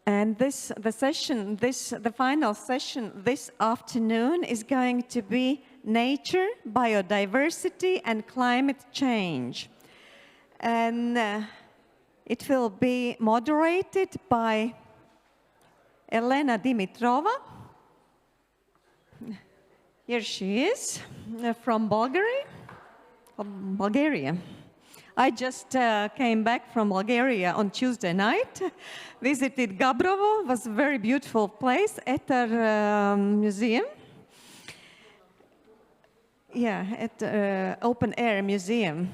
And the final session this afternoon is going to be nature, biodiversity, and climate change. And it will be moderated by Elena Dimitrova. Here she is, from Bulgaria. I just came back from Bulgaria on Tuesday night, visited Gabrovo, was a very beautiful place, Eter Museum. Yeah, at open air museum.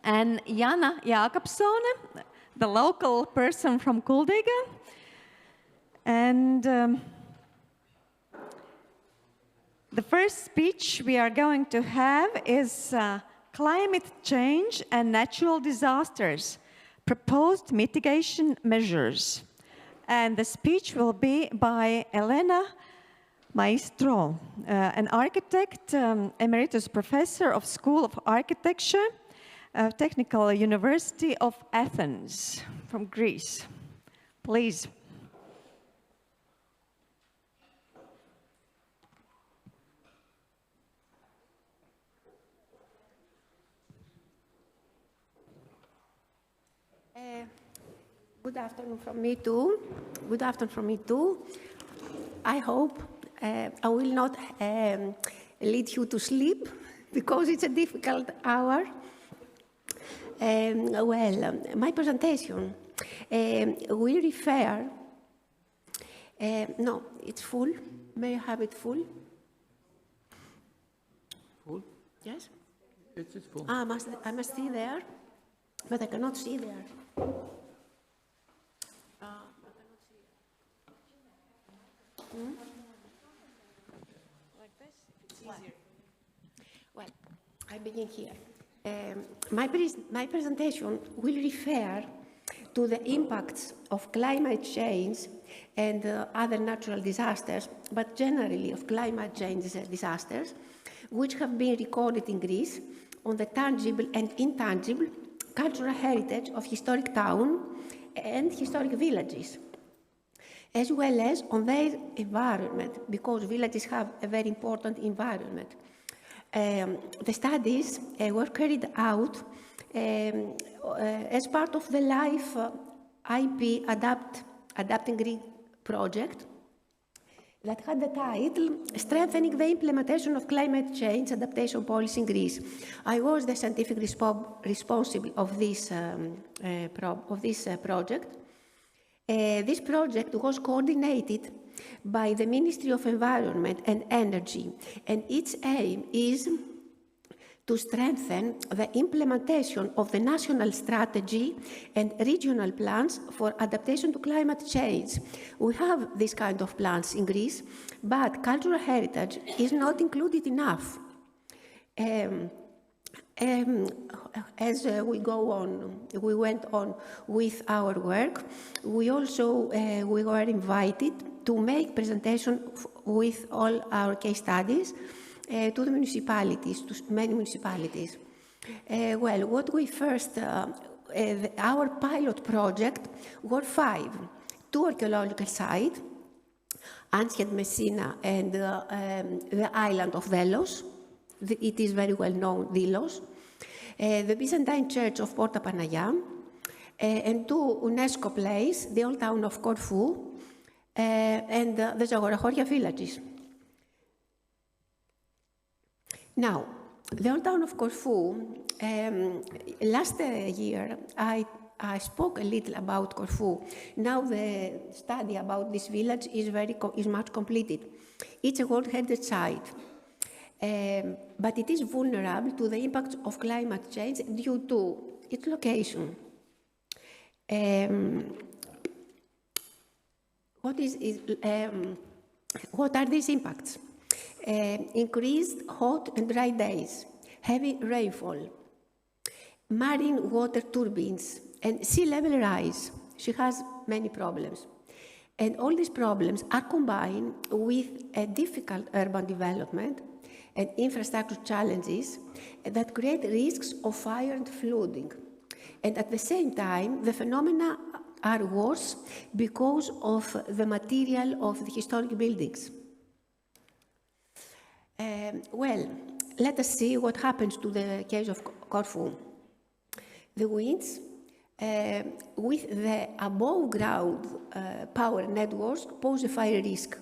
And Jana Jakobsone, the local person from Kuldīga. And the first speech we are going to have is Climate Change and Natural Disasters, Proposed Mitigation Measures. And the speech will be by Elena Maestro, an architect, emeritus professor of School of Architecture, Technical University of Athens from Greece. Please. Good afternoon from me too. Good afternoon from me too. I hope I will not lead you to sleep because it's a difficult hour. My presentation will refer. No, it's full. May I have it full? Full? Yes. It's full. I must see there, but I cannot see there. Like this, it's easier. Well, I begin here. My presentation will refer to the impacts of climate change and other natural disasters, but generally of climate change disasters, which have been recorded in Greece on the tangible and intangible cultural heritage of historic towns and historic villages, as well as on their environment, because villages have a very important environment. The studies were carried out as part of the LIFE IP Adapting Greek project that had the title Strengthening the Implementation of Climate Change Adaptation Policy in Greece. I was the scientific responsible of this project. This project was coordinated by the Ministry of Environment and Energy, and its aim is to strengthen the implementation of the national strategy and regional plans for adaptation to climate change. We have this kind of plans in Greece, but cultural heritage is not included enough. As we went on with our work, we were invited to make presentation with all our case studies to the municipalities, to many municipalities. What we first, our pilot project were 5, 2 archaeological sites, Antium Messina and the island of Delos. It is very well known, Delos. The Byzantine Church of Porta Panagia, and 2 UNESCO places, the old town of Corfu, and the Zagorachoria villages. Now, the old town of Corfu, last year I spoke a little about Corfu. Now the study about this village is much completed. It's a World Heritage Site, but it is vulnerable to the impacts of climate change due to its location. What are these impacts? Increased hot and dry days, heavy rainfall, marine water turbines, and sea level rise. She has many problems. And all these problems are combined with a difficult urban development and infrastructure challenges that create risks of fire and flooding. And at the same time, the phenomena are worse because of the material of the historic buildings. Well, let us see what happens to the case of Corfu. The winds, with the above-ground power networks, pose a fire risk.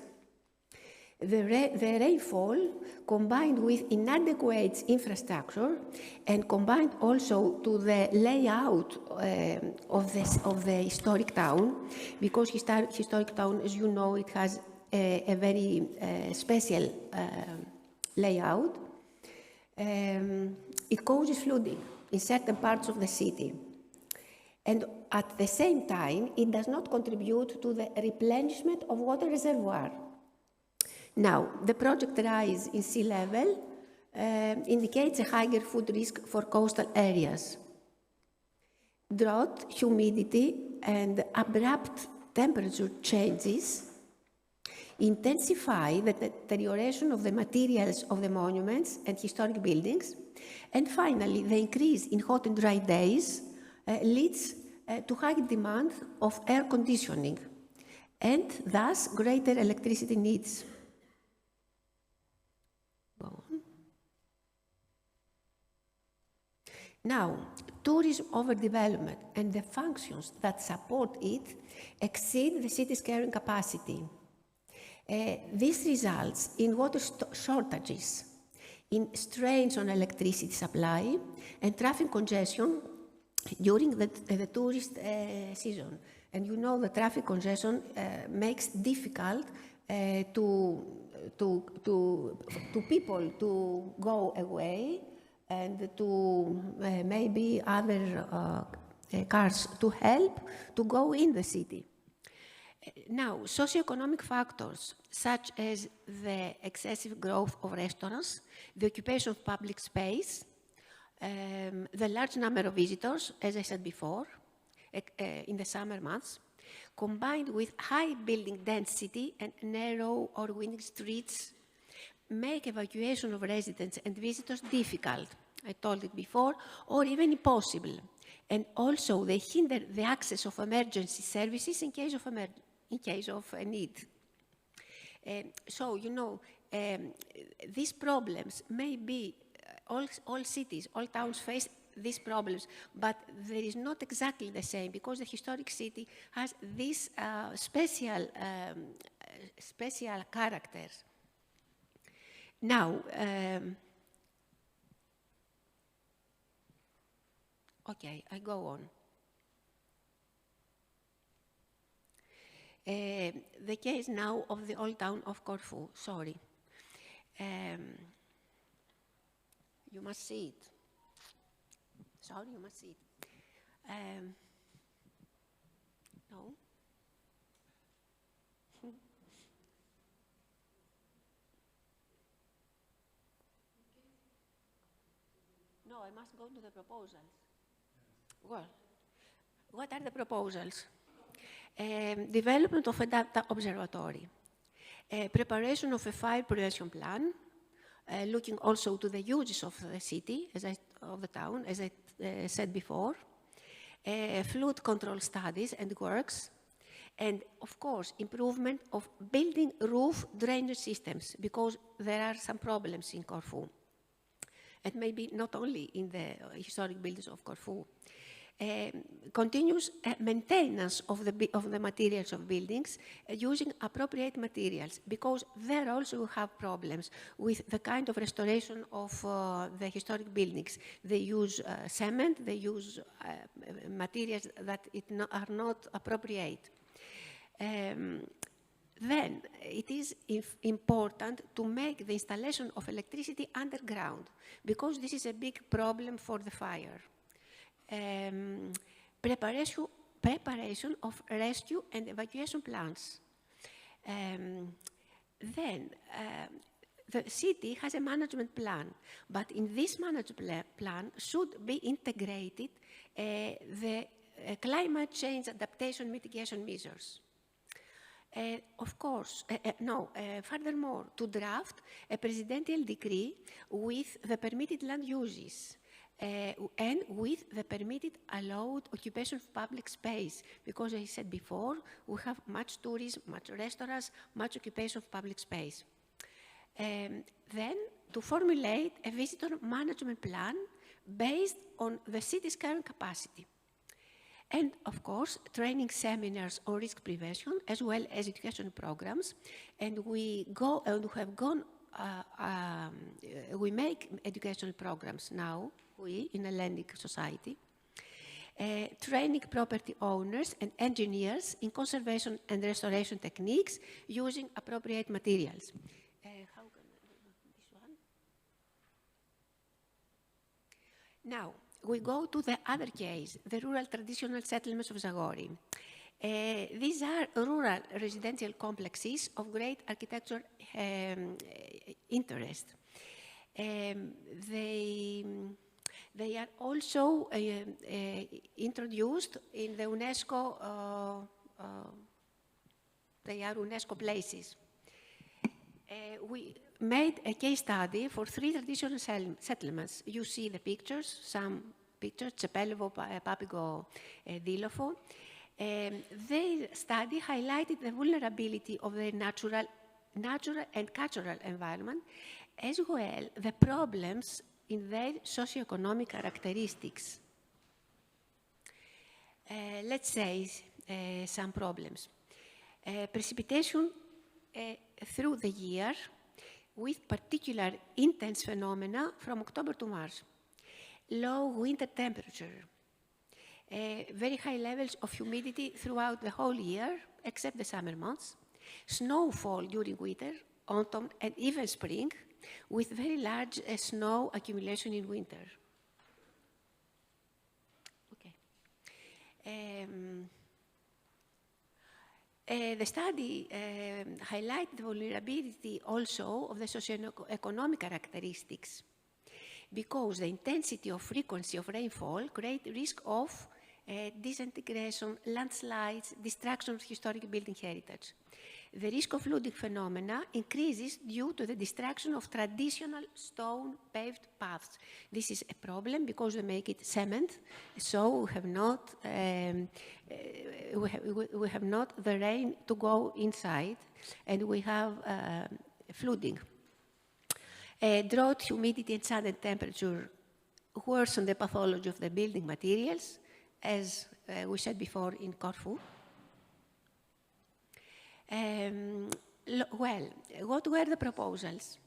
The rainfall, combined with inadequate infrastructure and combined also to the layout of the historic town, because historic town, as you know, it has a very special layout, it causes flooding in certain parts of the city. And at the same time, it does not contribute to the replenishment of water reservoir. Now, the project rise in sea level indicates a higher food risk for coastal areas. Drought, humidity, and abrupt temperature changes intensify the deterioration of the materials of the monuments and historic buildings. And finally, the increase in hot and dry days leads to high demand of air conditioning and thus greater electricity needs. Now, tourism overdevelopment and the functions that support it exceed the city's carrying capacity. This results in water shortages, in strains on electricity supply, and traffic congestion during the tourist season. And you know the traffic congestion makes difficult to people to go away and to maybe other cars to help to go in the city. Now, socioeconomic factors such as the excessive growth of restaurants, the occupation of public space, the large number of visitors, as I said before, in the summer months, combined with high building density and narrow or winding streets, make evacuation of residents and visitors difficult. I told it before, or even impossible. And also, they hinder the access of emergency services in case of a need. So, you know, these problems may be, all cities, all towns face these problems, but there is not exactly the same because the historic city has these special characters. Now, okay, I go on. The case now of the old town of Corfu, sorry. You must see it. Sorry, you must see it. No? No, I must go to the proposals. Well, what are the proposals? Development of a data observatory, preparation of a fire prevention plan, looking also to the uses of the city, of the town, as I said before, flood control studies and works, and of course, improvement of building roof drainage systems, because there are some problems in Corfu, and maybe not only in the historic buildings of Corfu. Continuous maintenance of the materials of buildings using appropriate materials, because there also we have problems with the kind of restoration of the historic buildings. They use cement, they use materials that are not appropriate. Then it is important to make the installation of electricity underground, because this is a big problem for the fire. Preparation of rescue and evacuation plans. Then the city has a management plan, but in this management plan should be integrated the climate change adaptation mitigation measures. Of course, furthermore, to draft a presidential decree with the permitted land uses, and with the permitted allowed occupation of public space, because as I said before, we have much tourism, much restaurants, much occupation of public space. Then to formulate a visitor management plan based on the city's current capacity. And of course, training seminars on risk prevention, as well as education programs. And we make educational programs now, in Hellenic society, training property owners and engineers in conservation and restoration techniques using appropriate materials. How can I do this one? Now, we go to the other case, the rural traditional settlements of Zagori. These are rural residential complexes of great architectural interest. They are also introduced in the UNESCO, they are UNESCO places. We made a case study for 3 traditional settlements. You see the pictures, some pictures, Cepelevo, Papigo, Dilofo. Their study highlighted the vulnerability of the natural and cultural environment, as well the problems in their socioeconomic characteristics. Let's say some problems. Precipitation through the year with particular intense phenomena from October to March. Low winter temperature. Very high levels of humidity throughout the whole year, except the summer months. Snowfall during winter, autumn, and even spring, with very large snow accumulation in winter. Okay. The study highlighted the vulnerability also of the socioeconomic characteristics, because the intensity or frequency of rainfall create risk of disintegration, landslides, destruction of historic building heritage. The risk of flooding phenomena increases due to the destruction of traditional stone paved paths. This is a problem because they make it cement, so we have not the rain to go inside, and we have flooding. Drought, humidity, and sudden temperature worsen the pathology of the building materials, as we said before in Corfu. Well, what were the proposals?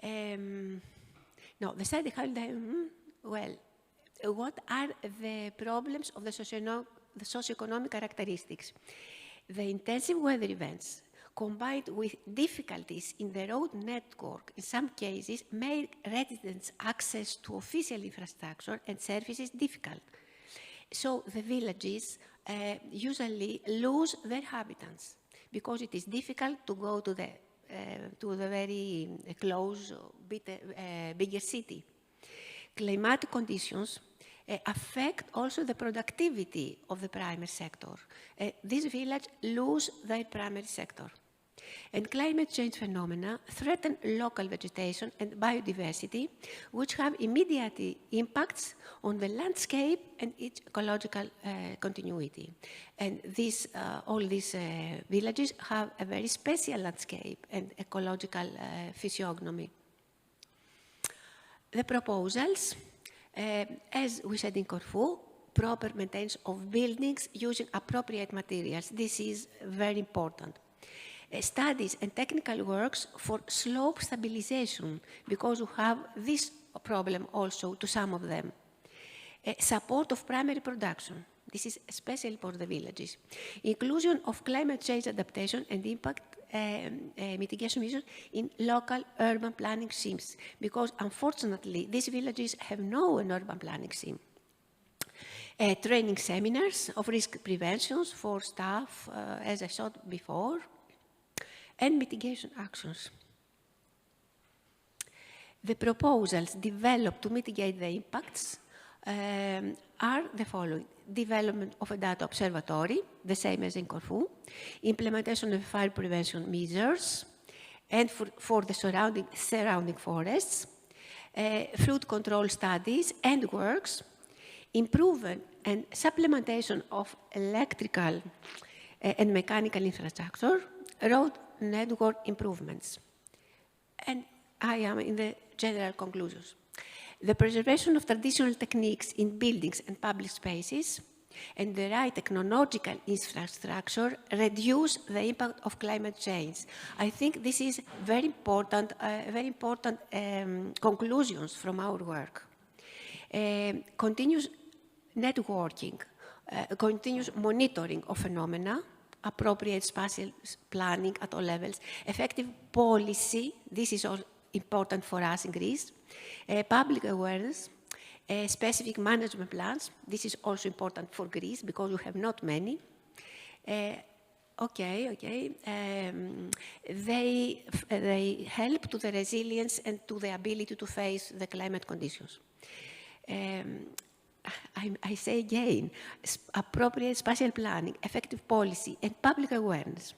No, the study held well, what are the problems of the socioeconomic characteristics? The intensive weather events, combined with difficulties in the road network, in some cases, made residents' access to official infrastructure and services difficult. So the villages usually lose their inhabitants because it is difficult to go to the very close, bigger city. Climatic conditions affect also the productivity of the primary sector. These villages lose their primary sector. And climate change phenomena threaten local vegetation and biodiversity, which have immediate impacts on the landscape and its ecological continuity. And all these villages have a very special landscape and ecological physiognomy. The proposals, as we said in Corfu, proper maintenance of buildings using appropriate materials. This is very important. Studies and technical works for slope stabilization, because we have this problem also to some of them. Support of primary production. This is especially for the villages. Inclusion of climate change adaptation and impact mitigation measures in local urban planning schemes, because unfortunately these villages have no urban planning scheme. Training seminars of risk preventions for staff, as I said before, and mitigation actions. The proposals developed to mitigate the impacts are the following: development of a data observatory, the same as in Corfu, implementation of fire prevention measures, and for the surrounding forests, flood control studies and works, improvement and supplementation of electrical and mechanical infrastructure, road network improvements. And I am in the general conclusions. The preservation of traditional techniques in buildings and public spaces and the right technological infrastructure reduce the impact of climate change. I think this is very important conclusions from our work. Continuous networking, continuous monitoring of phenomena, appropriate spatial planning at all levels, effective policy, this is all important for us in Greece, public awareness, specific management plans, this is also important for Greece because we have not many. They help to the resilience and to the ability to face the climate conditions. I say again, appropriate spatial planning, effective policy, and public awareness.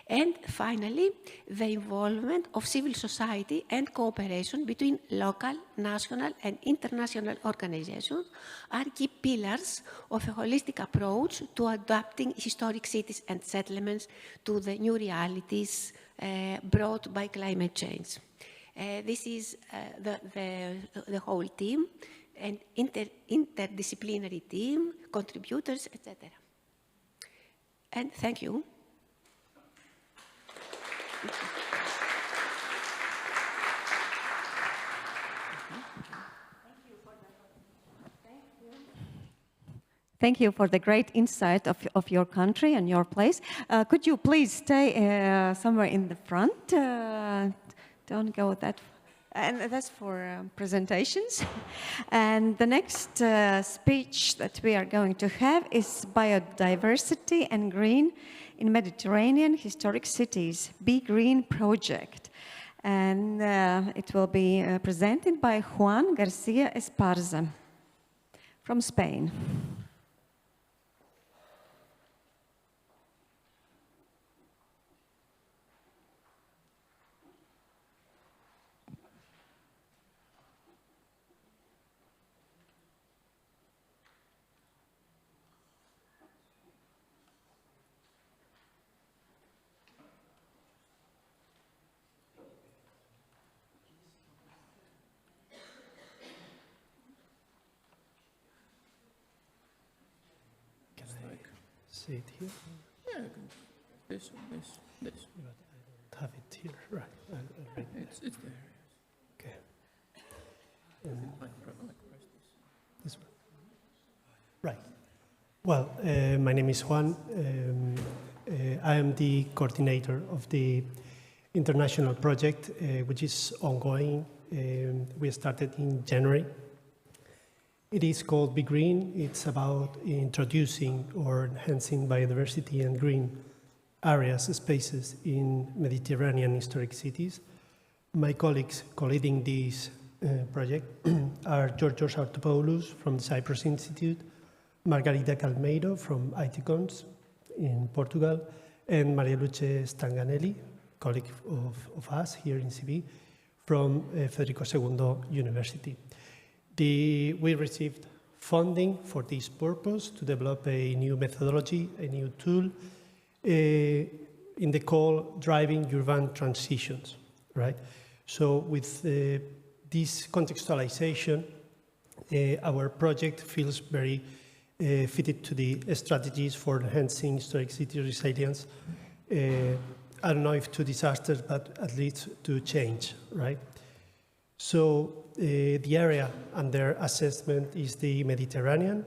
And finally, the involvement of civil society and cooperation between local, national, and international organizations are key pillars of a holistic approach to adapting historic cities and settlements to the new realities brought by climate change. This is the whole team, and interdisciplinary team, contributors, etc. And thank you. Thank you for the great insight of your country and your place. Could you please stay somewhere in the front? Don't go that far. And that's for presentations. And the next speech that we are going to have is Biodiversity and Green in Mediterranean Historic Cities, Be Green Project. And it will be presented by Juan Garcia Esparza from Spain. See it here? Yeah, this. But I don't have it here, right? It's there. Okay. This one. Right. Well, my name is Juan. I am the coordinator of the international project, which is ongoing. We started in January. It is called Be Green. It's about introducing or enhancing biodiversity and green areas, spaces in Mediterranean historic cities. My colleagues co-leading this project are Georgios Artopoulos from the Cyprus Institute, Margarita Calmeiro from ICOMOS in Portugal, and Maria Luce Stanganelli, colleague of us here in CIVVIH, from Federico II University. We received funding for this purpose to develop a new methodology, a new tool in the call driving urban transitions, right? So with this contextualization, our project feels very fitted to the strategies for enhancing historic city resilience. I don't know if to disasters, but at least to change, right? So the area under assessment is the Mediterranean.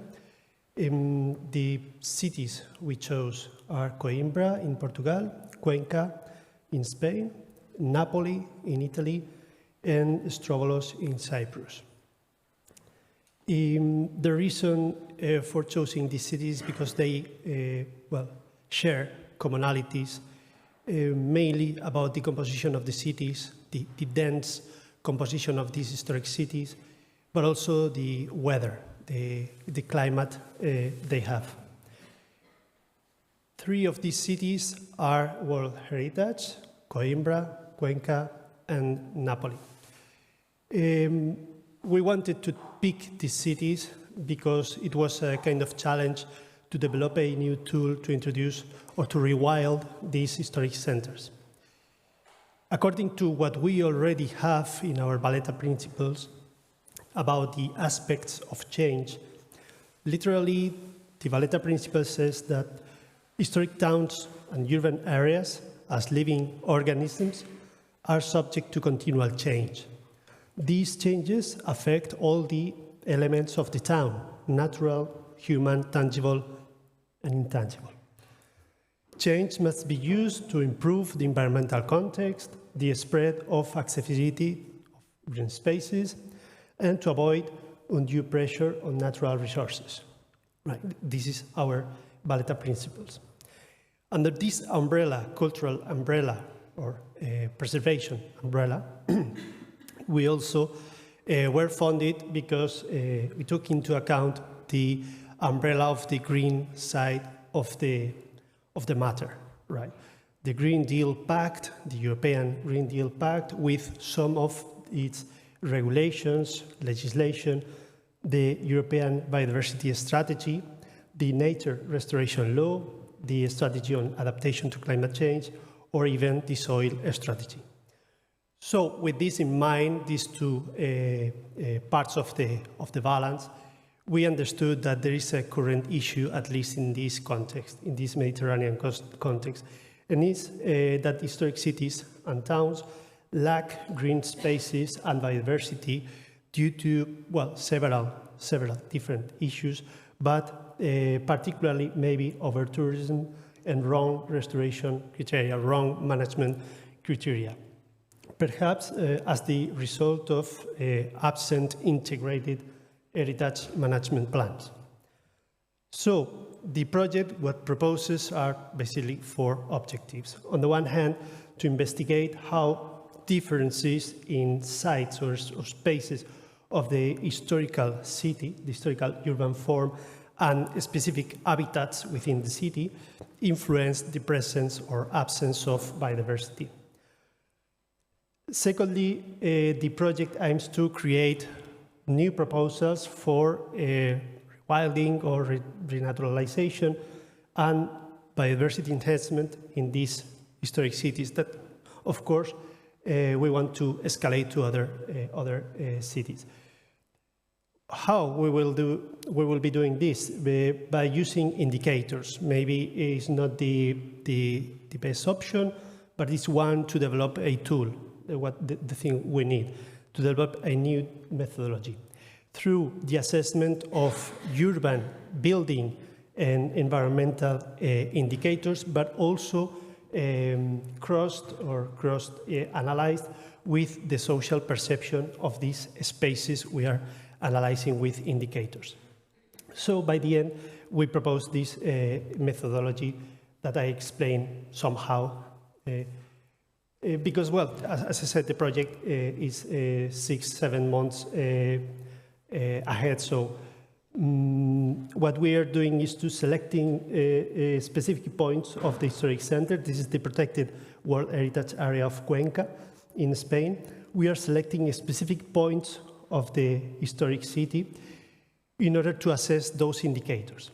The cities we chose are Coimbra in Portugal, Cuenca in Spain, Napoli in Italy, and Strovolos in Cyprus. The reason for choosing these cities is because they share commonalities, mainly about the composition of the cities, the dense composition of these historic cities, but also the weather, the climate they have. 3 of these cities are World Heritage: Coimbra, Cuenca, and Napoli. we wanted to pick these cities because it was a kind of challenge to develop a new tool to introduce or to rewild these historic centers. According to what we already have in our Valletta principles about the aspects of change, literally, the Valletta principle says that historic towns and urban areas, as living organisms, are subject to continual change. These changes affect all the elements of the town, natural, human, tangible, and intangible. Change must be used to improve the environmental context, the spread of accessibility of green spaces, and to avoid undue pressure on natural resources. Right. This is our Valletta principles. Under this umbrella, cultural umbrella, or preservation umbrella, we also were funded because we took into account the umbrella of the green side of the matter, right? The Green Deal Pact, the European Green Deal Pact, with some of its regulations, legislation, the European Biodiversity Strategy, the Nature Restoration Law, the Strategy on Adaptation to Climate Change, or even the Soil Strategy. So with this in mind, these two parts of the balance, we understood that there is a current issue, at least in this context, in this Mediterranean context, and it's that historic cities and towns lack green spaces and biodiversity due to, well, several different issues, but particularly maybe over-tourism and wrong restoration criteria, wrong management criteria. Perhaps as the result of absent integrated heritage management plans. So the project, what proposes are basically 4 objectives. On the one hand, to investigate how differences in sites or spaces of the historical city, the historical urban form, and specific habitats within the city influence the presence or absence of biodiversity. Secondly, the project aims to create new proposals for rewilding or renaturalization and biodiversity enhancement in these historic cities that, of course, we want to escalate to other cities. How we will be doing this? By using indicators. Maybe it's not the best option, but it's one to develop a tool, the thing we need, to develop a new methodology. Through the assessment of urban building and environmental indicators, but also cross-analyzed with the social perception of these spaces we are analyzing with indicators. So by the end, we propose this methodology that I explained somehow, because, well, as I said, the project is 6-7 months ahead. So what we are doing is to selecting specific points of the historic center. This is the protected World Heritage Area of Cuenca in Spain. We are selecting specific points of the historic city in order to assess those indicators.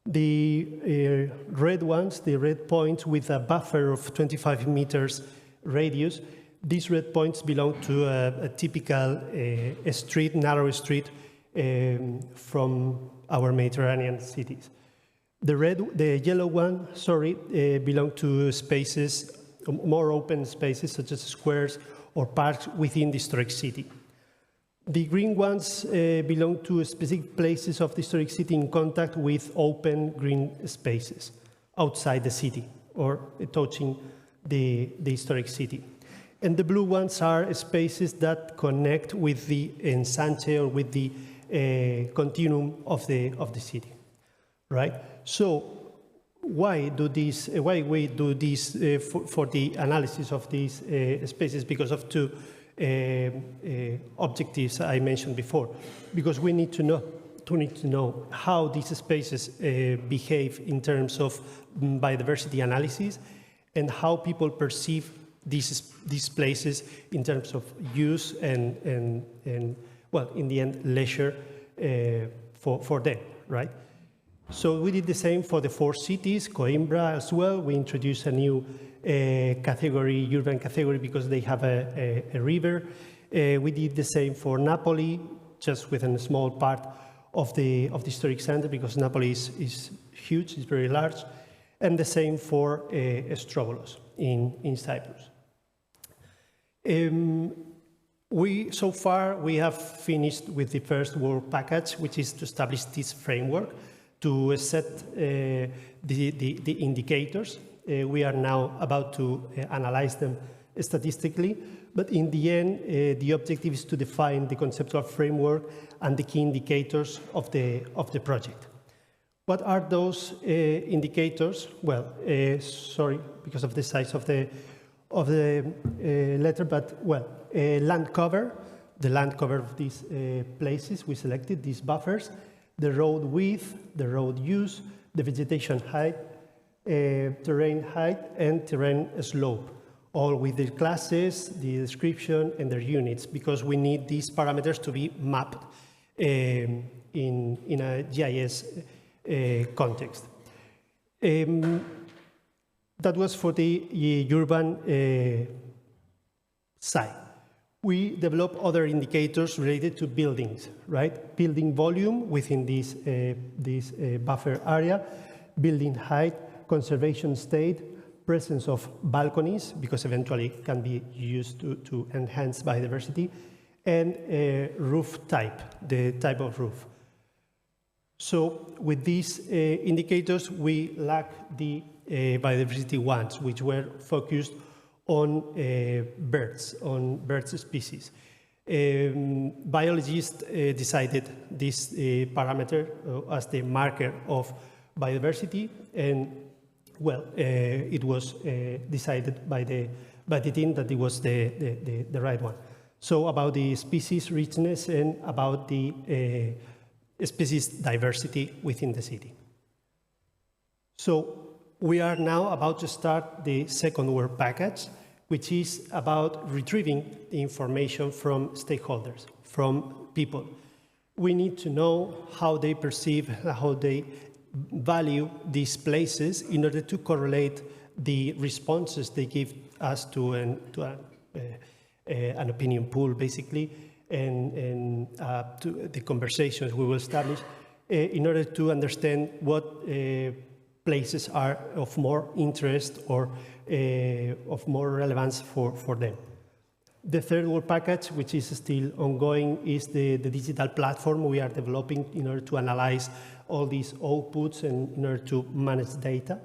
The red ones, the red points with a buffer of 25 meters radius, these red points belong to a typical street, narrow street from our Mediterranean cities. The yellow one, belong to spaces, more open spaces such as squares or parks within the historic city. The green ones belong to specific places of the historic city in contact with open green spaces outside the city or touching the historic city. And the blue ones are spaces that connect with the ensanche or with the continuum of the city, right? So why we do this for the analysis of these spaces? Because of 2 objectives I mentioned before. Because we need to know how these spaces behave in terms of biodiversity analysis and how people perceive these places in terms of use and well, in the end, leisure for them, right? So we did the same for the 4 cities, Coimbra as well. We introduced a new category, urban category, because they have a river. We did the same for Napoli, just within a small part of the historic center, because Napoli is huge, it's very large. And the same for Strovolos in Cyprus. So far, we have finished with the first work package, which is to establish this framework, to set the indicators. We are now about to analyze them statistically, but in the end, the objective is to define the conceptual framework and the key indicators of the project. What are those indicators? Well, sorry, because of the size of the letter, but well, land cover, the land cover of these places we selected, these buffers, the road width, the road use, the vegetation height, terrain height, and terrain slope, all with their classes, the description, and their units, because we need these parameters to be mapped in a GIS context. That was for the urban side. We developed other indicators related to buildings, right? Building volume within this buffer area, building height, conservation state, presence of balconies, because eventually it can be used to enhance biodiversity, and roof type, the type of roof. So with these indicators, we lack the biodiversity ones, which were focused on birds species. Biologists decided this parameter as the marker of biodiversity, and well, it was decided by the team that it was the right one. So about the species richness and about the species diversity within the city. So we are now about to start the second work package, which is about retrieving the information from stakeholders, from people. We need to know how they perceive, how they value these places in order to correlate the responses they give us to an opinion pool, basically, and to the conversations we will establish in order to understand what places are of more interest or of more relevance for them. The third work package, which is still ongoing, is the digital platform we are developing in order to analyze all these outputs and in order to manage data.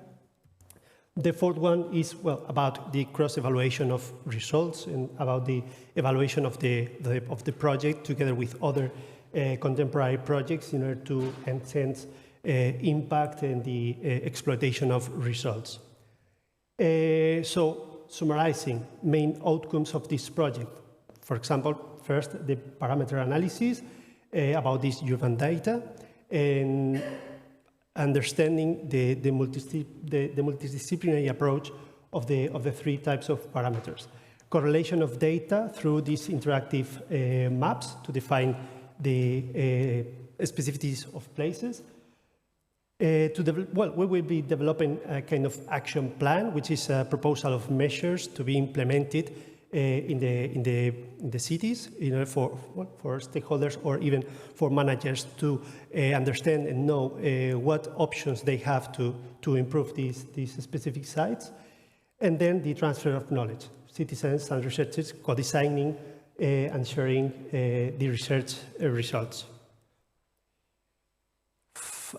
The fourth one is, well, about the cross-evaluation of results and about the evaluation of the project together with other contemporary projects in order to enhance impact and the exploitation of results. So, summarizing main outcomes of this project. For example, first, the parameter analysis about this urban data and understanding the multidisciplinary approach of the three types of parameters. Correlation of data through these interactive maps to define the specificities of places. We will be developing a kind of action plan, which is a proposal of measures to be implemented in the cities, for stakeholders or even for managers to understand and know what options they have to improve these specific sites. And then the transfer of knowledge, citizens and researchers co-designing and sharing the research results.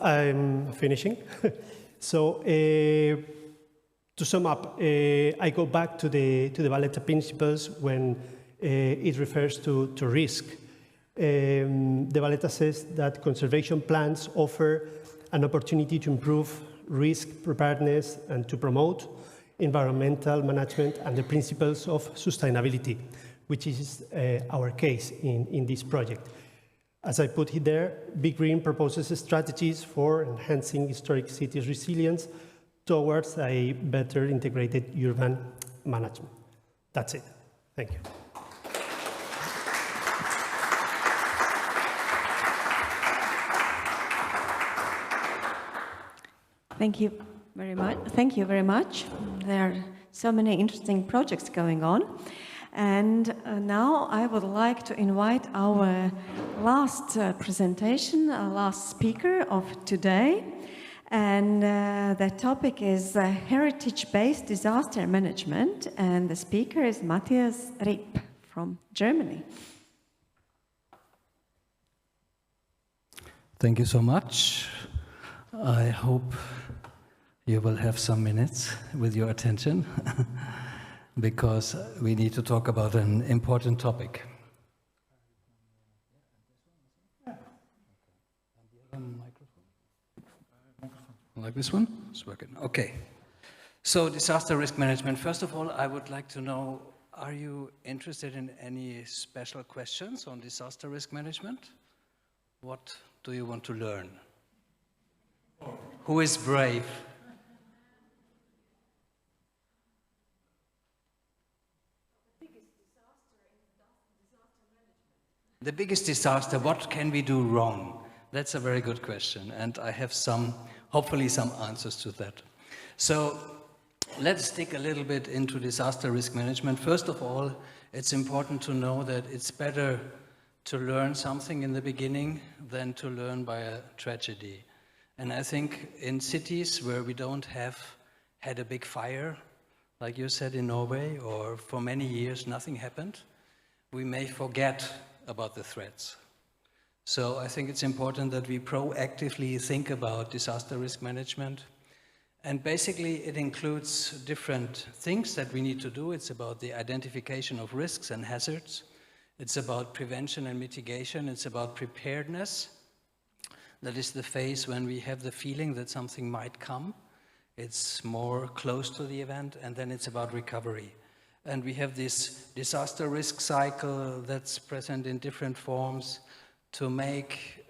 I'm finishing. So to sum up, I go back to the Valletta principles when it refers to risk. The Valletta says that conservation plans offer an opportunity to improve risk preparedness and to promote environmental management and the principles of sustainability, which is our case in this project. As I put it there, Big Green proposes strategies for enhancing historic cities' resilience towards a better integrated urban management. That's it. Thank you. Thank you very much. Thank you very much. There are so many interesting projects going on. And now I would like to invite our last presentation, our last speaker of today. And the topic is heritage-based disaster management. And the speaker is Matthias Ripp from Germany. Thank you so much. I hope you will have some minutes with your attention because we need to talk about an important topic. Like this one? It's working. Okay. So disaster risk management. First of all, I would like to know, are you interested in any special questions on disaster risk management? What do you want to learn? Who is brave? The biggest disaster, what can we do wrong? That's a very good question, and I have hopefully some answers to that. So let's dig a little bit into disaster risk management. First of all, it's important to know that it's better to learn something in the beginning than to learn by a tragedy. And I think in cities where we don't have had a big fire, like you said in Norway, or for many years nothing happened, we may forget about the threats. So I think it's important that we proactively think about disaster risk management. And basically it includes different things that we need to do. It's about the identification of risks and hazards. It's about prevention and mitigation. It's about preparedness. That is the phase when we have the feeling that something might come. It's more close to the event, and then it's about recovery. And we have this disaster risk cycle that's present in different forms to make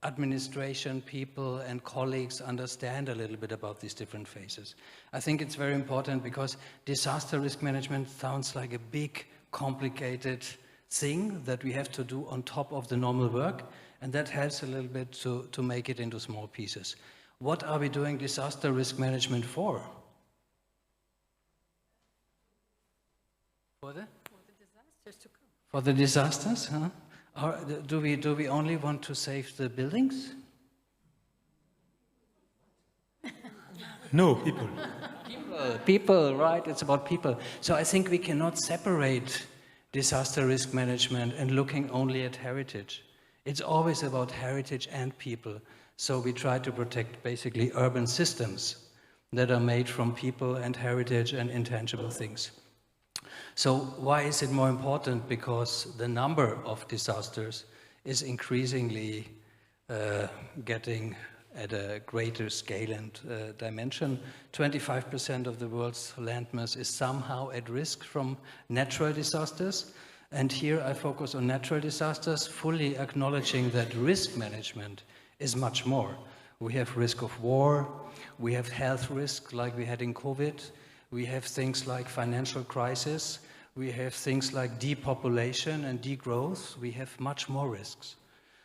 administration, people, and colleagues understand a little bit about these different phases. I think it's very important because disaster risk management sounds like a big, complicated thing that we have to do on top of the normal work, and that helps a little bit to make it into small pieces. What are we doing disaster risk management for? For the disasters to come. For the disasters, huh? Or do we only want to save the buildings? No, people. People, right? It's about people. So I think we cannot separate disaster risk management and looking only at heritage. It's always about heritage and people. So we try to protect basically urban systems that are made from people and heritage and intangible things. So why is it more important? Because the number of disasters is increasingly getting at a greater scale and dimension. 25% of the world's landmass is somehow at risk from natural disasters. And here I focus on natural disasters, fully acknowledging that risk management is much more. We have risk of war, we have health risk like we had in COVID, we have things like financial crisis, we have things like depopulation and degrowth, we have much more risks.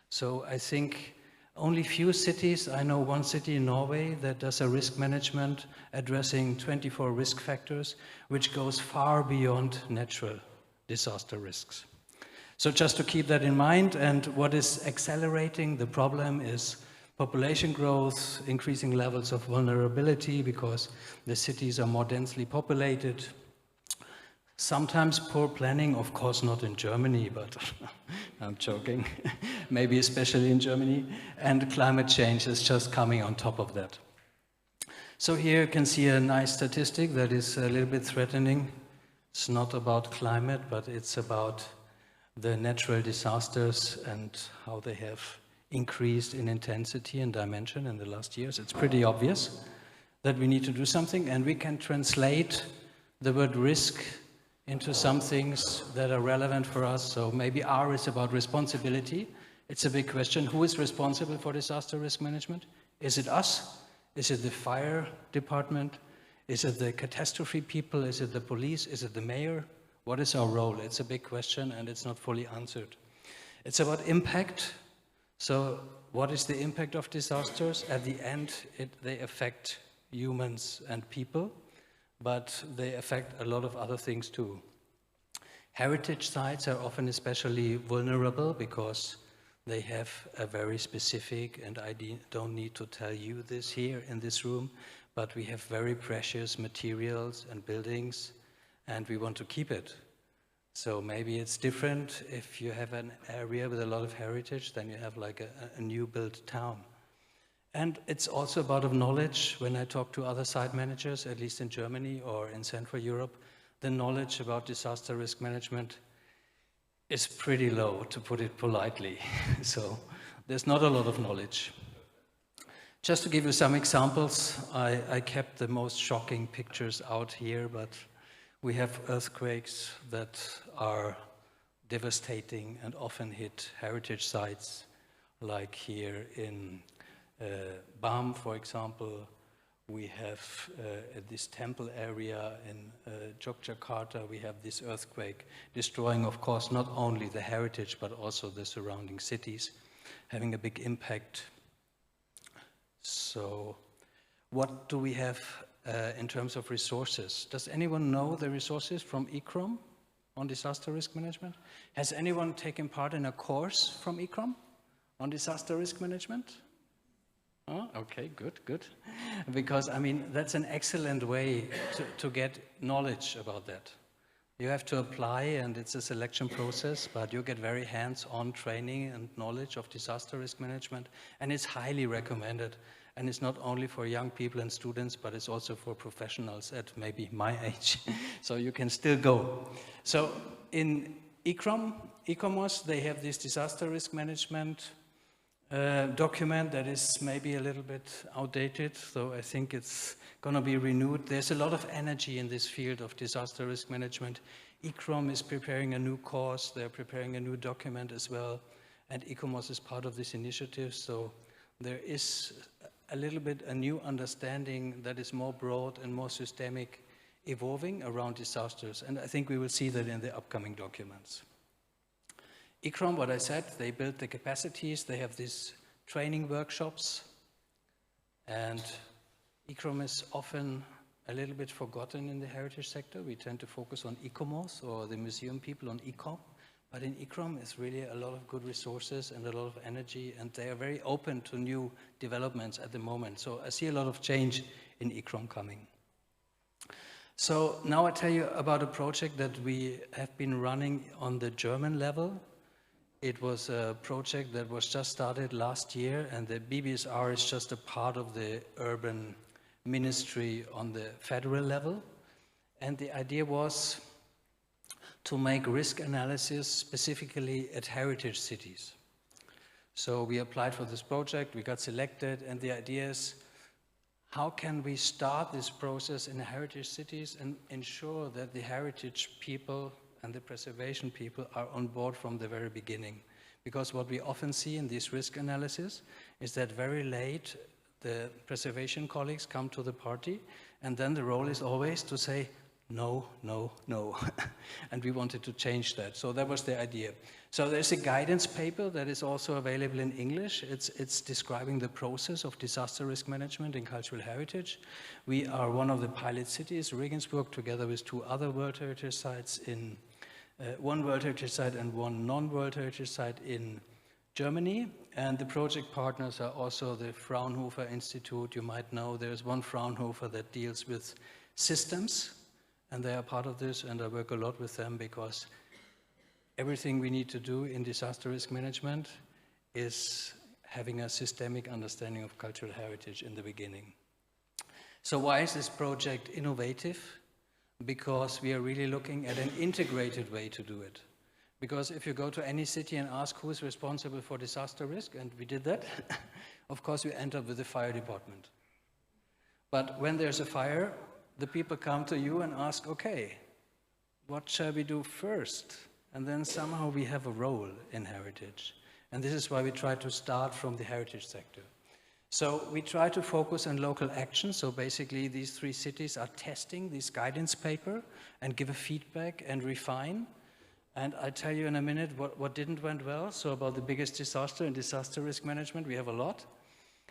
So I think only few cities, I know one city in Norway that does a risk management addressing 24 risk factors, which goes far beyond natural disaster risks. So just to keep that in mind, and what is accelerating the problem is population growth, increasing levels of vulnerability because the cities are more densely populated. Sometimes poor planning, of course not in Germany, but I'm joking, maybe especially in Germany, and climate change is just coming on top of that. So here you can see a nice statistic that is a little bit threatening. It's not about climate, but it's about the natural disasters and how they have increased in intensity and dimension in the last years. It's pretty obvious that we need to do something, and we can translate the word risk into some things that are relevant for us. So maybe R is about responsibility. It's a big question. Who is responsible for disaster risk management? Is it us? Is it the fire department? Is it the catastrophe people? Is it the police? Is it the mayor? What is our role? It's a big question and it's not fully answered. It's about impact. So what is the impact of disasters? At the end, they affect humans and people, but they affect a lot of other things too. Heritage sites are often especially vulnerable because they have a very specific, and I don't need to tell you this here in this room, but we have very precious materials and buildings, and we want to keep it. So maybe it's different if you have an area with a lot of heritage than you have like a new built town. And it's also about knowledge. When I talk to other site managers, at least in Germany or in Central Europe, the knowledge about disaster risk management is pretty low, to put it politely. So there's not a lot of knowledge. Just to give you some examples, I kept the most shocking pictures out here, but we have earthquakes that are devastating and often hit heritage sites, like here in Bam, for example. We have this temple area in Yogyakarta, we have this earthquake destroying, of course, not only the heritage, but also the surrounding cities, having a big impact. So what do we have in terms of resources? Does anyone know the resources from ICOM on disaster risk management? Has anyone taken part in a course from ICOM on disaster risk management? Oh, okay, good, good. Because, I mean, that's an excellent way to get knowledge about that. You have to apply, and it's a selection process, but you get very hands-on training and knowledge of disaster risk management, and it's highly recommended. And it's not only for young people and students, but it's also for professionals at maybe my age. So you can still go. So in ICOMOS, they have this disaster risk management document that is maybe a little bit outdated, so I think it's going to be renewed. There's a lot of energy in this field of disaster risk management. ICOM is preparing a new course, they're preparing a new document as well, and ICOMOS is part of this initiative, so there is a little bit a new understanding that is more broad and more systemic evolving around disasters, and I think we will see that in the upcoming documents. ICOM, what I said, they build the capacities, they have these training workshops, and ICOM is often a little bit forgotten in the heritage sector. We tend to focus on ICOMOS or the museum people on ICOM, but in ICOM is really a lot of good resources and a lot of energy, and they are very open to new developments at the moment. So I see a lot of change in ICOM coming. So now I tell you about a project that we have been running on the German level. It was a project that was just started last year, and the BBSR is just a part of the urban ministry on the federal level. And the idea was to make risk analysis specifically at heritage cities. So we applied for this project, we got selected, and the idea is, how can we start this process in heritage cities and ensure that the heritage people and the preservation people are on board from the very beginning? Because what we often see in this risk analysis is that very late the preservation colleagues come to the party, and then the role is always to say, no, no, no. And we wanted to change that. So that was the idea. So there's a guidance paper that is also available in English. It's describing the process of disaster risk management in cultural heritage. We are one of the pilot cities, Regensburg, together with 2 other World Heritage sites in one World Heritage Site and 1 non-World Heritage Site in Germany. And the project partners are also the Fraunhofer Institute. You might know there's one Fraunhofer that deals with systems, and they are part of this, and I work a lot with them because everything we need to do in disaster risk management is having a systemic understanding of cultural heritage in the beginning. So why is this project innovative? Because we are really looking at an integrated way to do it. Because if you go to any city and ask who is responsible for disaster risk, and we did that, of course we end up with the fire department. But when there's a fire, the people come to you and ask, okay, what shall we do first? And then somehow we have a role in heritage. And this is why we try to start from the heritage sector. So we try to focus on local action. So basically these 3 cities are testing this guidance paper and give a feedback and refine. And I'll tell you in a minute what didn't went well. So about the biggest disaster and disaster risk management, we have a lot.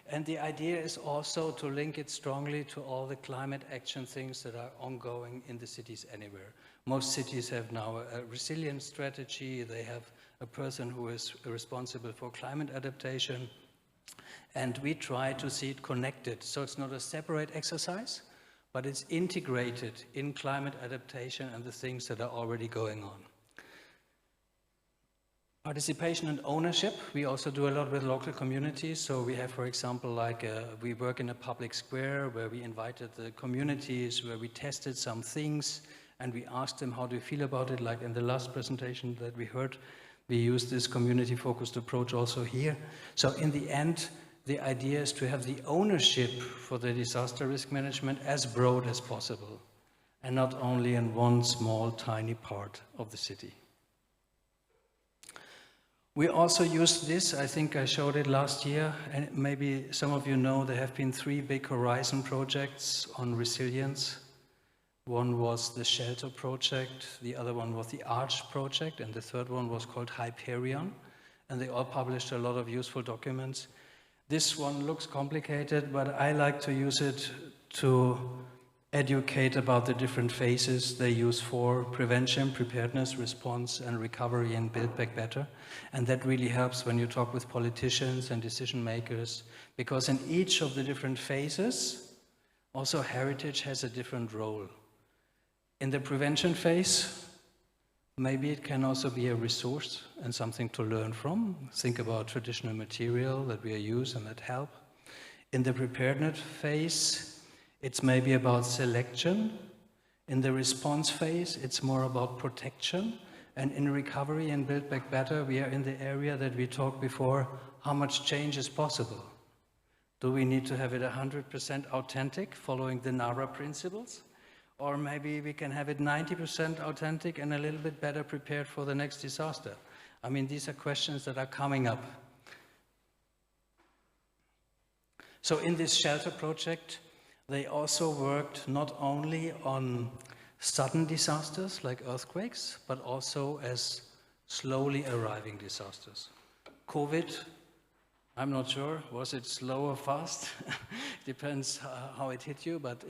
And the idea is also to link it strongly to all the climate action things that are ongoing in the cities anywhere. Most cities have now a resilience strategy. They have a person who is responsible for climate adaptation. And we try to see it connected. So it's not a separate exercise, but it's integrated in climate adaptation and the things that are already going on. Participation and ownership, we also do a lot with local communities. So we have, for example, we work in a public square where we invited the communities, where we tested some things, and we asked them how do you feel about it. Like in the last presentation that we heard, we used this community-focused approach also here. So in the end, the idea is to have the ownership for the disaster risk management as broad as possible, and not only in one small, tiny part of the city. We also used this, I think I showed it last year, and maybe some of you know there have been 3 big Horizon projects on resilience. One was the Shelter project, the other one was the Arch project, and the third one was called Hyperion, and they all published a lot of useful documents. This one looks complicated, but I like to use it to educate about the different phases they use for prevention, preparedness, response, and recovery and build back better. And that really helps when you talk with politicians and decision makers, because in each of the different phases, also heritage has a different role. In the prevention phase, maybe it can also be a resource and something to learn from. Think about traditional material that we use and that help. In the preparedness phase, it's maybe about selection. In the response phase, it's more about protection. And in recovery and build back better, we are in the area that we talked before, how much change is possible. Do we need to have it 100% authentic, following the NARA principles? Or maybe we can have it 90% authentic and a little bit better prepared for the next disaster. I mean, these are questions that are coming up. So in this Shelter project, they also worked not only on sudden disasters like earthquakes, but also as slowly arriving disasters. COVID, I'm not sure, was it slow or fast? Depends how it hit you, but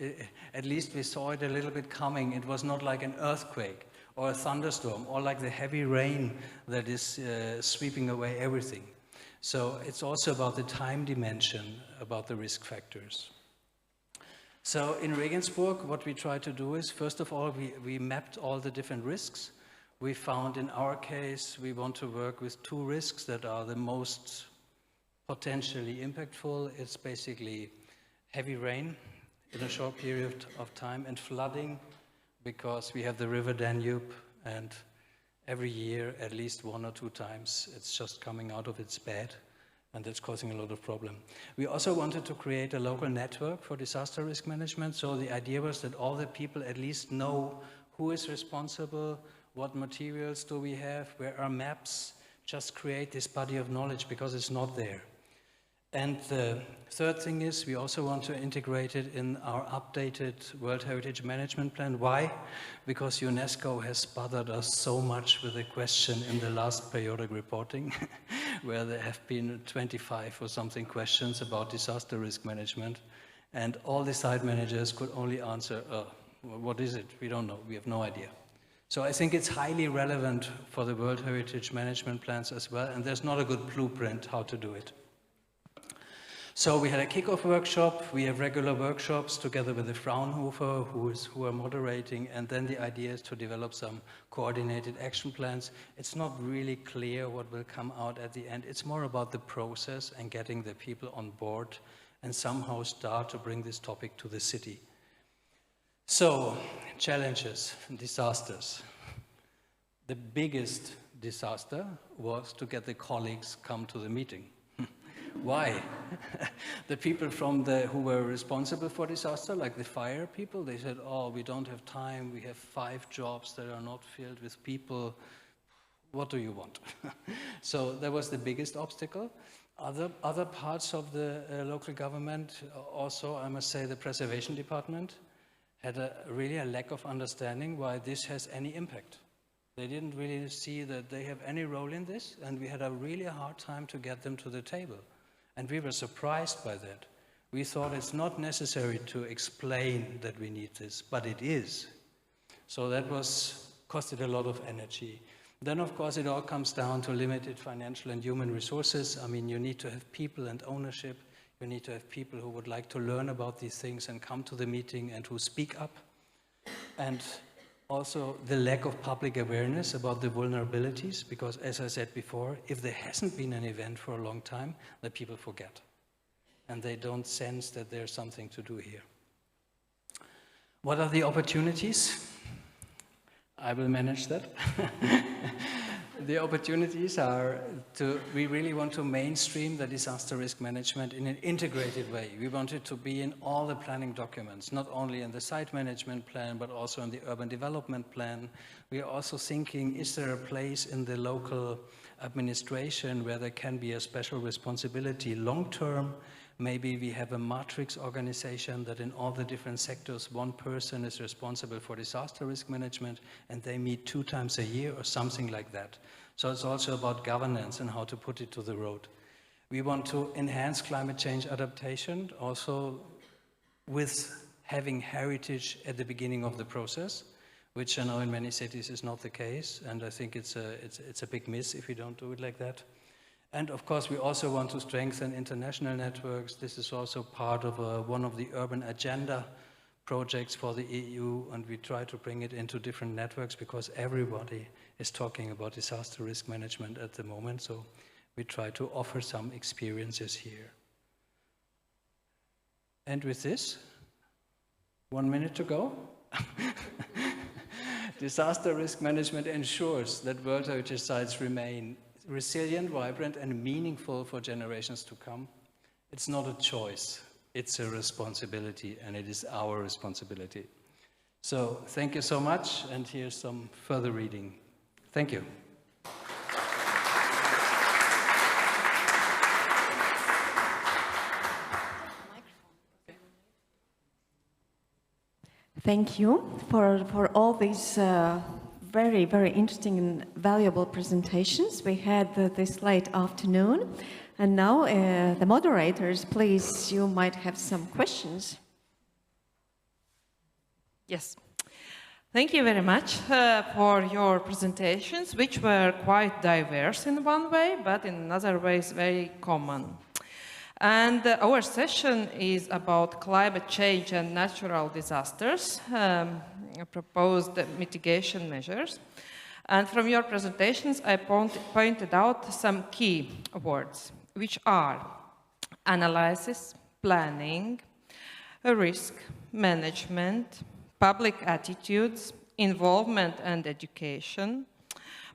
at least we saw it a little bit coming. It was not like an earthquake or a thunderstorm or like the heavy rain that is sweeping away everything. So it's also about the time dimension, about the risk factors. So in Regensburg, what we try to do is, first of all, we mapped all the different risks. We found in our case, we want to work with 2 risks that are the most potentially impactful. It's basically heavy rain in a short period of time and flooding, because we have the river Danube, and every year, at least 1 or 2 times, it's just coming out of its bed. And that's causing a lot of problem. We also wanted to create a local network for disaster risk management. So the idea was that all the people at least know who is responsible, what materials do we have, where are maps, just create this body of knowledge because it's not there. And the third thing is we also want to integrate it in our updated World Heritage Management Plan. Why? Because UNESCO has bothered us so much with the question in the last periodic reporting, where there have been 25 or something questions about disaster risk management, and all the site managers could only answer, what is it? We don't know, we have no idea. So I think it's highly relevant for the World Heritage Management Plans as well, and there's not a good blueprint how to do it. So we had a kickoff workshop, we have regular workshops together with the Fraunhofer who are moderating, and then the idea is to develop some coordinated action plans. It's not really clear what will come out at the end. It's more about the process and getting the people on board and somehow start to bring this topic to the city. So, challenges and disasters. The biggest disaster was to get the colleagues come to the meeting. Why? The people who were responsible for disaster, like the fire people, they said, oh, we don't have time, we have 5 jobs that are not filled with people. What do you want? So that was the biggest obstacle. Other parts of the local government, also, I must say, the preservation department, had really a lack of understanding why this has any impact. They didn't really see that they have any role in this, and we had a really hard time to get them to the table. And we were surprised by that. We thought it's not necessary to explain that we need this, but it is. So that costed a lot of energy. Then, of course, it all comes down to limited financial and human resources. I mean, you need to have people and ownership. You need to have people who would like to learn about these things and come to the meeting and who speak up. And also the lack of public awareness about the vulnerabilities, because as I said before, if there hasn't been an event for a long time, the people forget. And they don't sense that there's something to do here. What are the opportunities? I will manage that. The opportunities are we really want to mainstream the disaster risk management in an integrated way. We want it to be in all the planning documents, not only in the site management plan, but also in the urban development plan. We are also thinking, is there a place in the local administration where there can be a special responsibility long-term? Maybe we have a matrix organization that in all the different sectors, one person is responsible for disaster risk management and they meet 2 times a year or something like that. So it's also about governance and how to put it to the road. We want to enhance climate change adaptation, also with having heritage at the beginning of the process, which I know in many cities is not the case, and I think it's a big miss if we don't do it like that. And of course, we also want to strengthen international networks. This is also part of one of the urban agenda projects for the EU, and we try to bring it into different networks because everybody is talking about disaster risk management at the moment, so we try to offer some experiences here. And with this, 1 minute to go. Disaster risk management ensures that World Heritage Sites remain resilient, vibrant, and meaningful for generations to come. It's not a choice, it's a responsibility, and it is our responsibility. So thank you so much, and here's some further reading. Thank you. Thank you for all these very, very interesting and valuable presentations we had this late afternoon. And now, the moderators, please, you might have some questions. Yes. Thank you very much for your presentations, which were quite diverse in one way, but in other ways very common. And our session is about climate change and natural disasters, proposed mitigation measures. And from your presentations, I pointed out some key words, which are analysis, planning, risk management, public attitudes, involvement and education,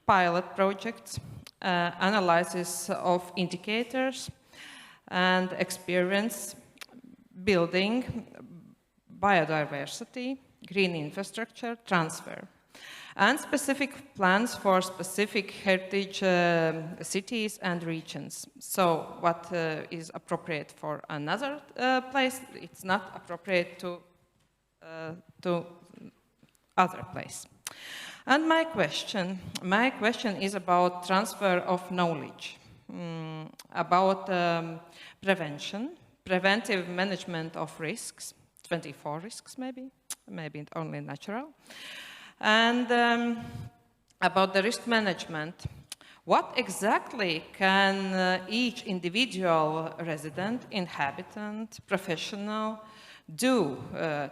pilot projects, analysis of indicators, and experience building, biodiversity, green infrastructure, transfer, and specific plans for specific heritage cities and regions. So what is appropriate for another place, it's not appropriate to other place. And my question is about transfer of knowledge, about preventive management of risks, 24 risks maybe only natural, and about the risk management. What exactly can each individual resident, inhabitant, professional do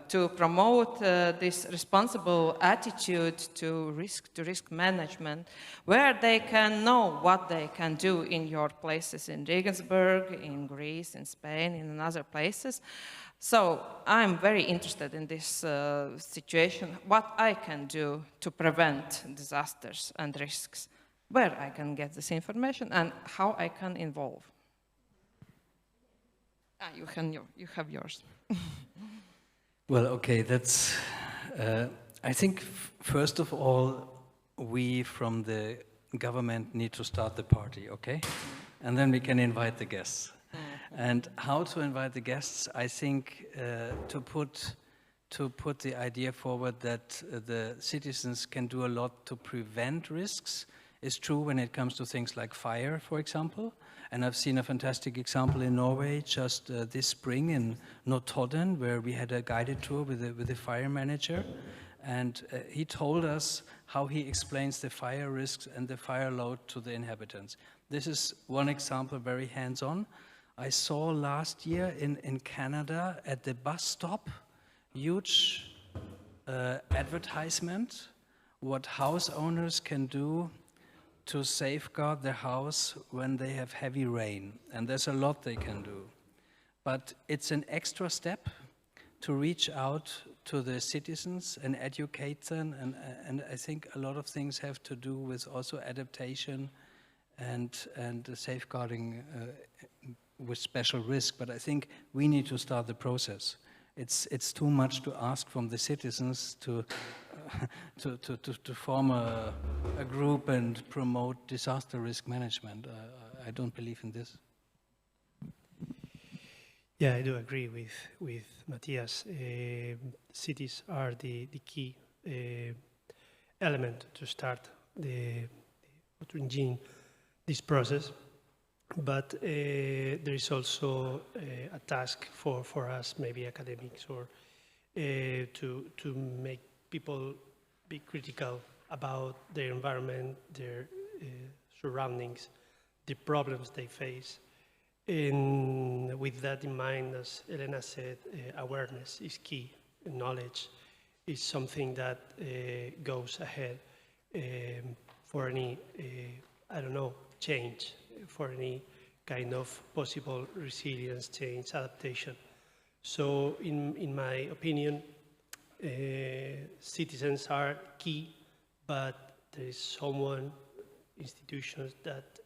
to promote this responsible attitude to risk management, where they can know what they can do in your places in Regensburg, in Greece, in Spain, in other places. So I'm very interested in this situation, what I can do to prevent disasters and risks, where I can get this information and how I can involve. You have yours. Well, okay, that's, I think, first of all, we from the government need to start the party, okay? And then we can invite the guests. And how to invite the guests, I think, to put to put the idea forward that the citizens can do a lot to prevent risks. Is true when it comes to things like fire, for example. And I've seen a fantastic example in Norway just this spring in Notodden, where we had a guided tour with the fire manager. And he told us how he explains the fire risks and the fire load to the inhabitants. This is one example, very hands-on. I saw last year in Canada at the bus stop, huge advertisement, what house owners can do to safeguard their house when they have heavy rain. And there's a lot they can do. But it's an extra step to reach out to the citizens and educate them. And I think a lot of things have to do with also adaptation and safeguarding with special risk. But I think we need to start the process. It's too much to ask from the citizens to form a group and promote disaster risk management. I don't believe in this. Yeah, I do agree with Matthias. Cities are the key element to start to engine this process. But there is also a task for us, maybe academics, or to make people be critical about their environment, their surroundings, the problems they face. And with that in mind, as Elena said, awareness is key. Knowledge is something that goes ahead for any, I don't know, change, for any kind of possible resilience, change, adaptation. So in my opinion, citizens are key, but there is someone, institutions that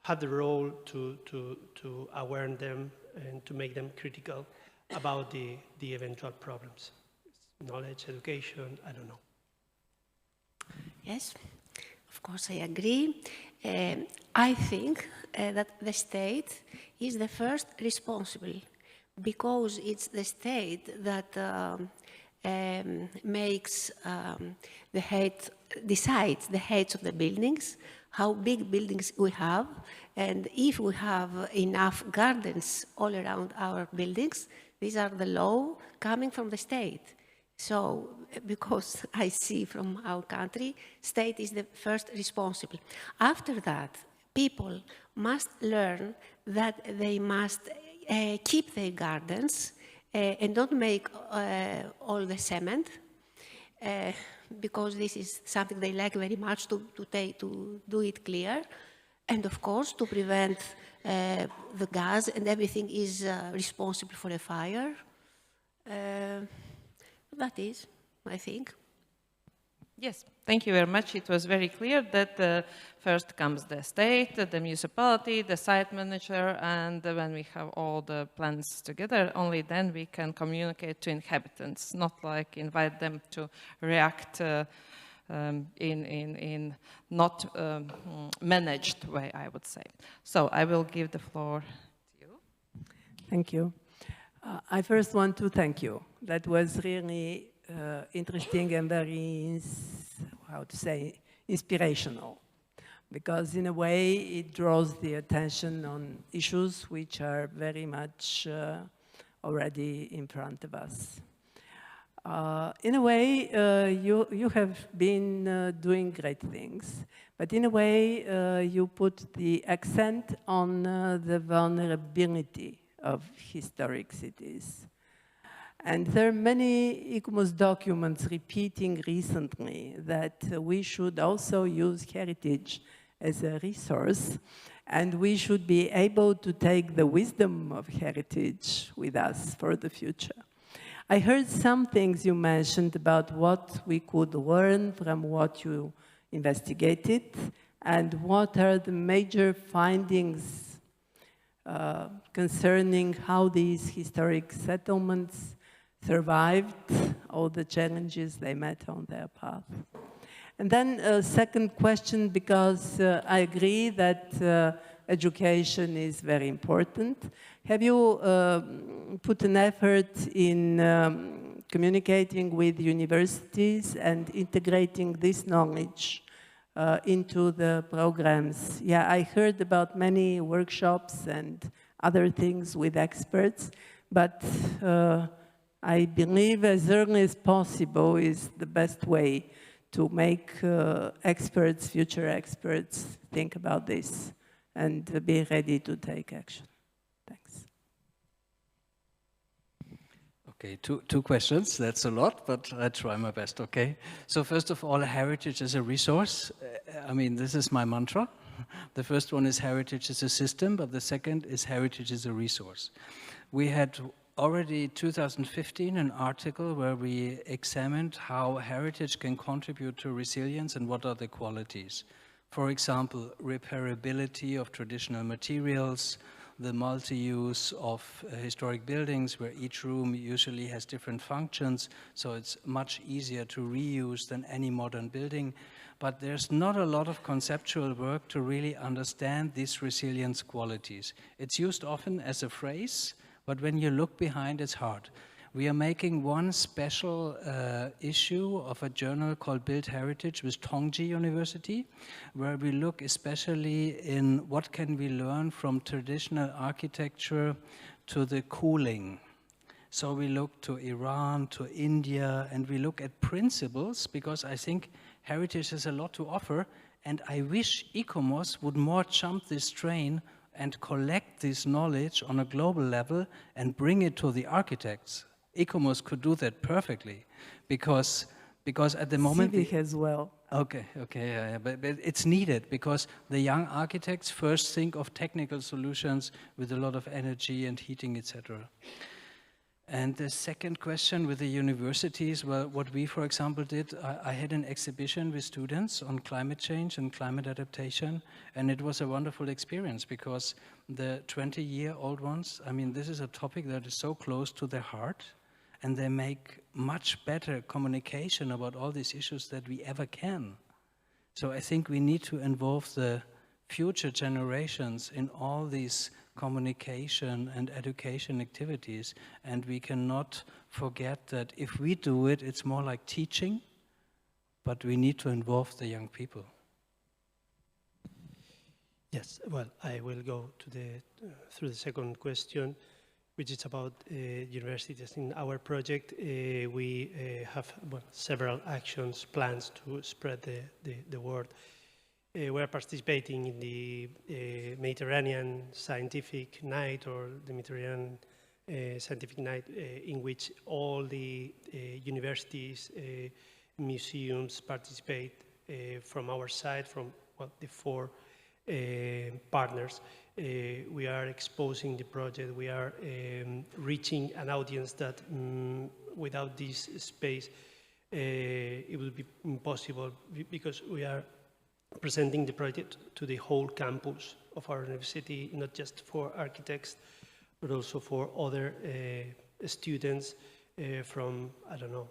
have the role to aware them and to make them critical about the eventual problems. Knowledge, education, I don't know. Yes, of course I agree. I think that the state is the first responsible, because it's the state that decides the heights of the buildings, how big buildings we have, and if we have enough gardens all around our buildings. These are the law coming from the state. So, because I see from our country, state is the first responsible. After that, people must learn that they must keep their gardens and don't make all the cement, because this is something they like very much to do it clear. And of course, to prevent the gas and everything is responsible for a fire. That is, I think. Yes, thank you very much. It was very clear that first comes the state, the municipality, the site manager, and when we have all the plans together, only then we can communicate to inhabitants, not like invite them to react in not managed way, I would say. So I will give the floor to you. Thank you. I first want to thank you. That was really interesting and very, how to say, inspirational. Because in a way, it draws the attention on issues which are very much already in front of us. In a way, you have been doing great things, but in a way, you put the accent on the vulnerability of historic cities. And there are many ICOMOS documents repeating recently that we should also use heritage as a resource, and we should be able to take the wisdom of heritage with us for the future. I heard some things you mentioned about what we could learn from what you investigated, and what are the major findings concerning how these historic settlements survived all the challenges they met on their path. And then a second question, because I agree that education is very important. Have you put an effort in communicating with universities and integrating this knowledge into the programs? Yeah, I heard about many workshops and other things with experts, but I believe as early as possible is the best way to make experts, future experts, think about this and be ready to take action. Thanks. Okay, two questions. That's a lot, but I try my best, okay? So first of all, heritage is a resource. I mean, this is my mantra. The first one is heritage is a system, but the second is heritage is a resource. We had already 2015 an article where we examined how heritage can contribute to resilience and what are the qualities. For example, repairability of traditional materials, the multi-use of historic buildings where each room usually has different functions, so it's much easier to reuse than any modern building. But there's not a lot of conceptual work to really understand these resilience qualities. It's used often as a phrase, but when you look behind, it's hard. We are making one special issue of a journal called Built Heritage with Tongji University, where we look especially in what can we learn from traditional architecture to the cooling. So we look to Iran, to India, and we look at principles, because I think heritage has a lot to offer, and I wish ICOMOS would more jump this train and collect this knowledge on a global level and bring it to the architects. ICOMOS could do that perfectly, because at the moment... CIVVIH as well. Okay, yeah, but it's needed, because the young architects first think of technical solutions with a lot of energy and heating, etc. And the second question with the universities, well, what we, for example, did, I had an exhibition with students on climate change and climate adaptation, and it was a wonderful experience because the 20-year-old ones, I mean, this is a topic that is so close to their heart, and they make much better communication about all these issues that we ever can. So I think we need to involve the future generations in all these communication and education activities, and we cannot forget that if we do it, it's more like teaching, but we need to involve the young people. Yes, well, I will go to through the second question, which is about universities. In our project, we have several actions, plans to spread the word. We are participating in the Mediterranean Scientific Night, or the Mediterranean Scientific Night, in which all the universities, museums participate from our side, from the 4 partners. We are exposing the project. We are reaching an audience that without this space it would be impossible, because we are presenting the project to the whole campus of our university, not just for architects, but also for other students from, I don't know,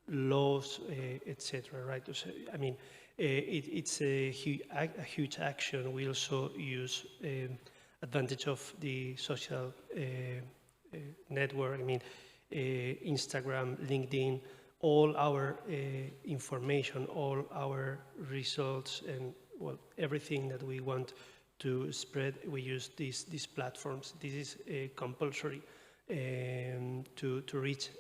laws, etc. Right? So, I mean, it's a huge action. We also use advantage of the social network. I mean, Instagram, LinkedIn. All our information, all our results, and everything that we want to spread, we use these platforms. This is compulsory to reach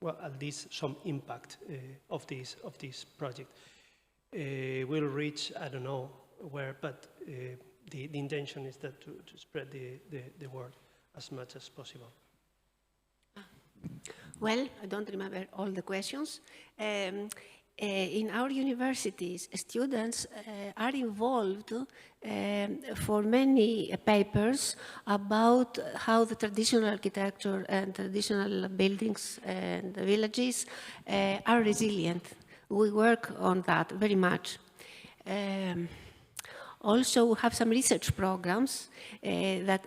at least some impact of this project. We'll reach, I don't know where, but the intention is that to spread the word as much as possible. Well, I don't remember all the questions. In our universities, students are involved for many papers about how the traditional architecture and traditional buildings and villages are resilient. We work on that very much. Also, we have some research programs that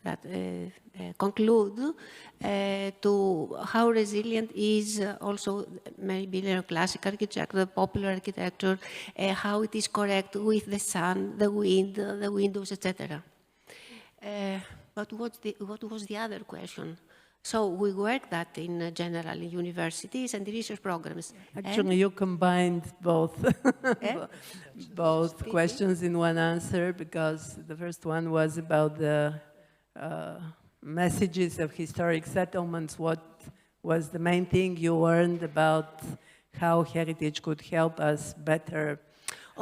that conclude to how resilient is also maybe neoclassic architecture, popular architecture, how it is correct with the sun, the wind, the windows, etc. But what was the other question? So we work that in general in universities and research programs. Actually, you combined both, both questions in one answer, because the first one was about the messages of historic settlements. What was the main thing you learned about how heritage could help us better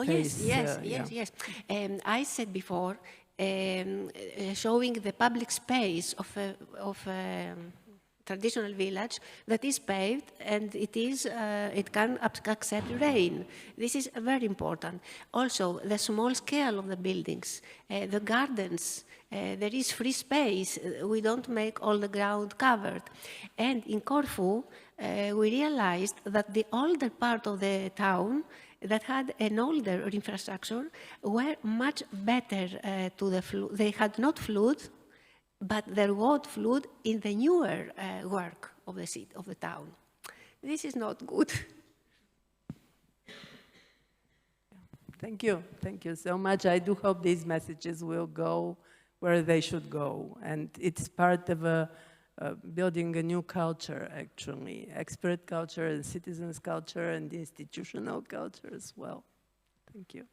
face, yes. I said before, showing the public space of a traditional village that is paved and it can accept rain. This is very important. Also, the small scale of the buildings, the gardens, there is free space. We don't make all the ground covered. And in Corfu, we realized that the older part of the town that had an older infrastructure were much better to the flood. They had not flood, but there was flood in the newer work of the city, of the town. This is not good. Thank you so much. I do hope these messages will go where they should go, and it's part of building a new culture, actually, expert culture and citizens culture and institutional culture as well. Thank you.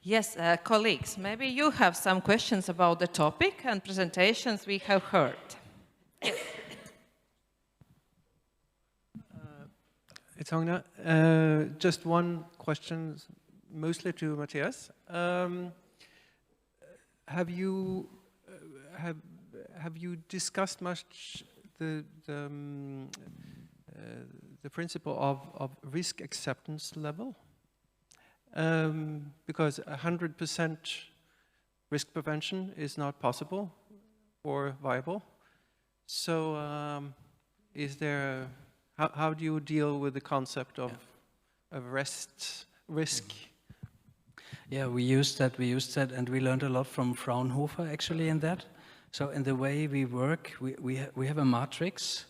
Yes, colleagues, maybe you have some questions about the topic and presentations we have heard. It's Agna. Just one question, mostly to Matthias. Have you discussed much the principle of risk acceptance level? Because 100% risk prevention is not possible or viable. So, is there? How do you deal with the concept of risk? Yeah, we used that, and we learned a lot from Fraunhofer actually in that. So in the way we work, we have a matrix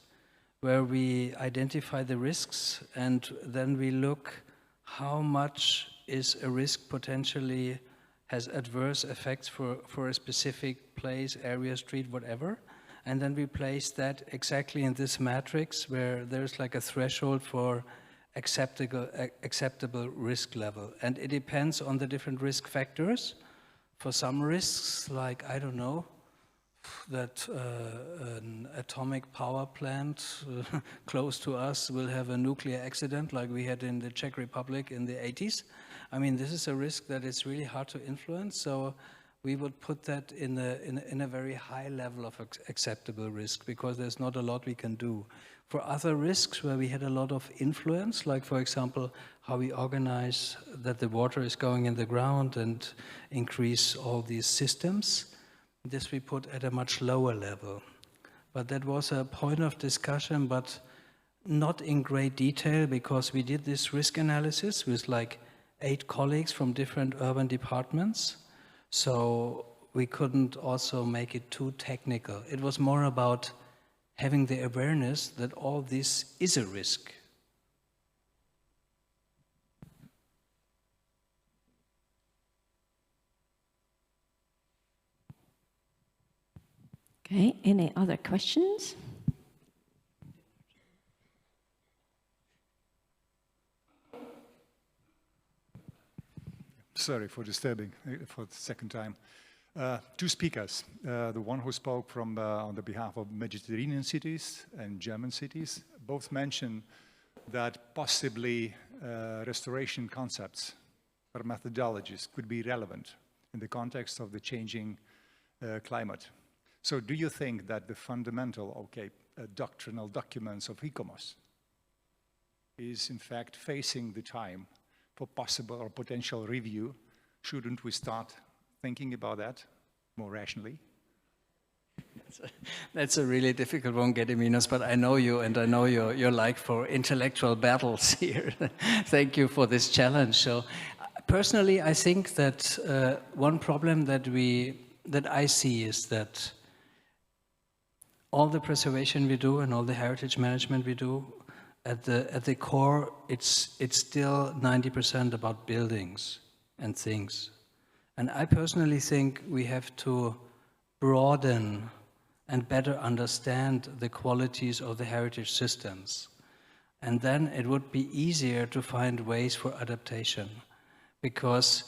where we identify the risks, and then we look how much is a risk potentially has adverse effects for a specific place, area, street, whatever. And then we place that exactly in this matrix where there's like a threshold for acceptable risk level. And it depends on the different risk factors. For some risks, like, I don't know, that an atomic power plant close to us will have a nuclear accident like we had in the Czech Republic in the 80s. I mean, this is a risk that is really hard to influence. So we would put that in a very high level of acceptable risk, because there's not a lot we can do. For other risks where we had a lot of influence, like for example, how we organize that the water is going in the ground and increase all these systems, this we put at a much lower level. But that was a point of discussion, but not in great detail, because we did this risk analysis with like 8 colleagues from different urban departments. So we couldn't also make it too technical. It was more about having the awareness that all this is a risk. Okay, any other questions? Sorry for disturbing for the second time. 2 speakers. The one who spoke from on the behalf of Mediterranean cities and German cities, both mentioned that possibly restoration concepts or methodologies could be relevant in the context of the changing climate. So do you think that the fundamental, doctrinal documents of ICOMOS is in fact facing the time for possible or potential review? Shouldn't we start thinking about that more rationally? That's a really difficult one, Gediminas, but I know you, and I know your like for intellectual battles here. Thank you for this challenge. So personally, I think that one problem that I see is that all the preservation we do and all the heritage management we do, at the core, it's still 90% about buildings and things. And I personally think we have to broaden and better understand the qualities of the heritage systems. And then it would be easier to find ways for adaptation. Because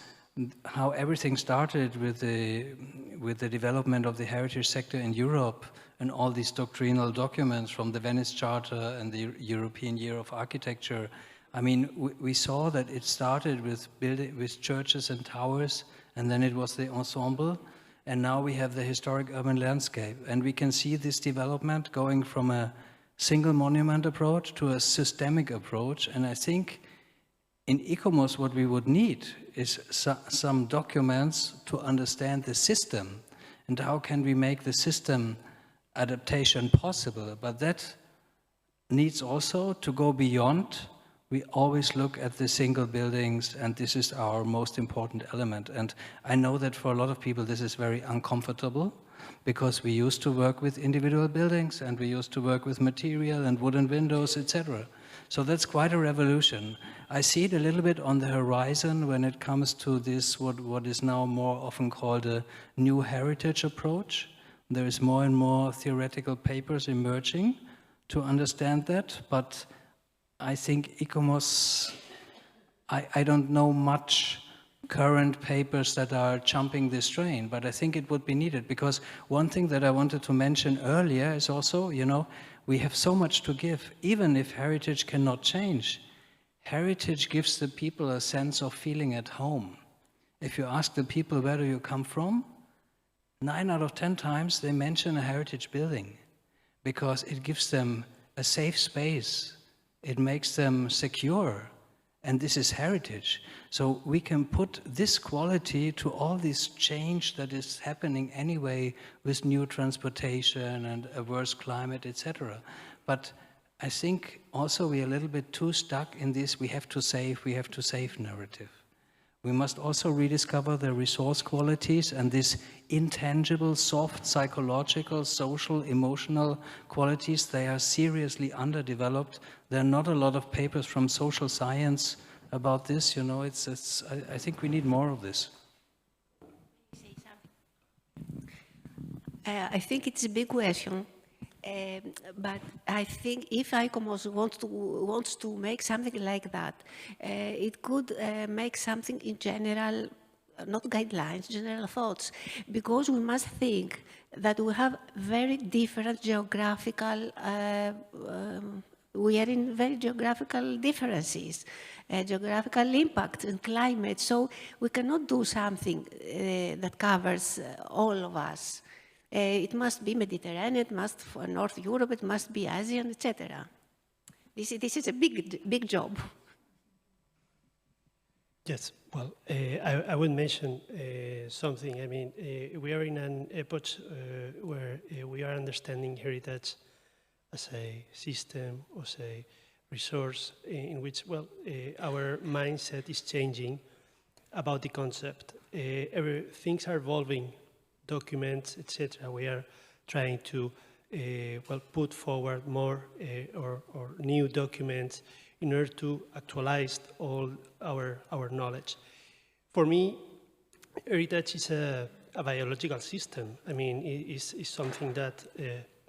how everything started with the development of the heritage sector in Europe and all these doctrinal documents from the Venice Charter and the European Year of Architecture, I mean, we saw that it started with churches and towers, and then it was the ensemble, and now we have the historic urban landscape. And we can see this development going from a single monument approach to a systemic approach. And I think in ICOMOS what we would need is some documents to understand the system and how can we make the system adaptation possible. But that needs also to go beyond. We always look at the single buildings, and this is our most important element. And I know that for a lot of people this is very uncomfortable, because we used to work with individual buildings and we used to work with material and wooden windows, etc. So that's quite a revolution. I see it a little bit on the horizon when it comes to this, what is now more often called a new heritage approach. There is more and more theoretical papers emerging to understand that, but I think ICOMOS, I don't know much current papers that are jumping this train, but I think it would be needed, because one thing that I wanted to mention earlier is also, you know, we have so much to give. Even if heritage cannot change, heritage gives the people a sense of feeling at home. If you ask the people, where do you come from? 9 out of 10 times they mention a heritage building, because it gives them a safe space. It makes them secure, and this is heritage. So we can put this quality to all this change that is happening anyway with new transportation and a worse climate, etc. But I think also we are a little bit too stuck in this we have to save narrative. We must also rediscover the resource qualities and these intangible, soft, psychological, social, emotional qualities. They are seriously underdeveloped. There are not a lot of papers from social science about this. You know, I think we need more of this. I think it's a big question. But I think if ICOMOS wants to make something like that, it could make something in general, not guidelines, general thoughts, because we must think that we have very different geographical, we are in very geographical differences, geographical impact and climate, so we cannot do something that covers all of us. It must be Mediterranean, it must for North Europe, it must be Asian, etc. This is a big job. Yes, well, I would mention something. I mean, we are in an epoch where we are understanding heritage as a system, as a resource in which, well, our mindset is changing about the concept. Things are evolving. Documents, etc. We are trying to well, put forward more or new documents in order to actualize all our knowledge. For me, heritage is a biological system. I mean, it's something that,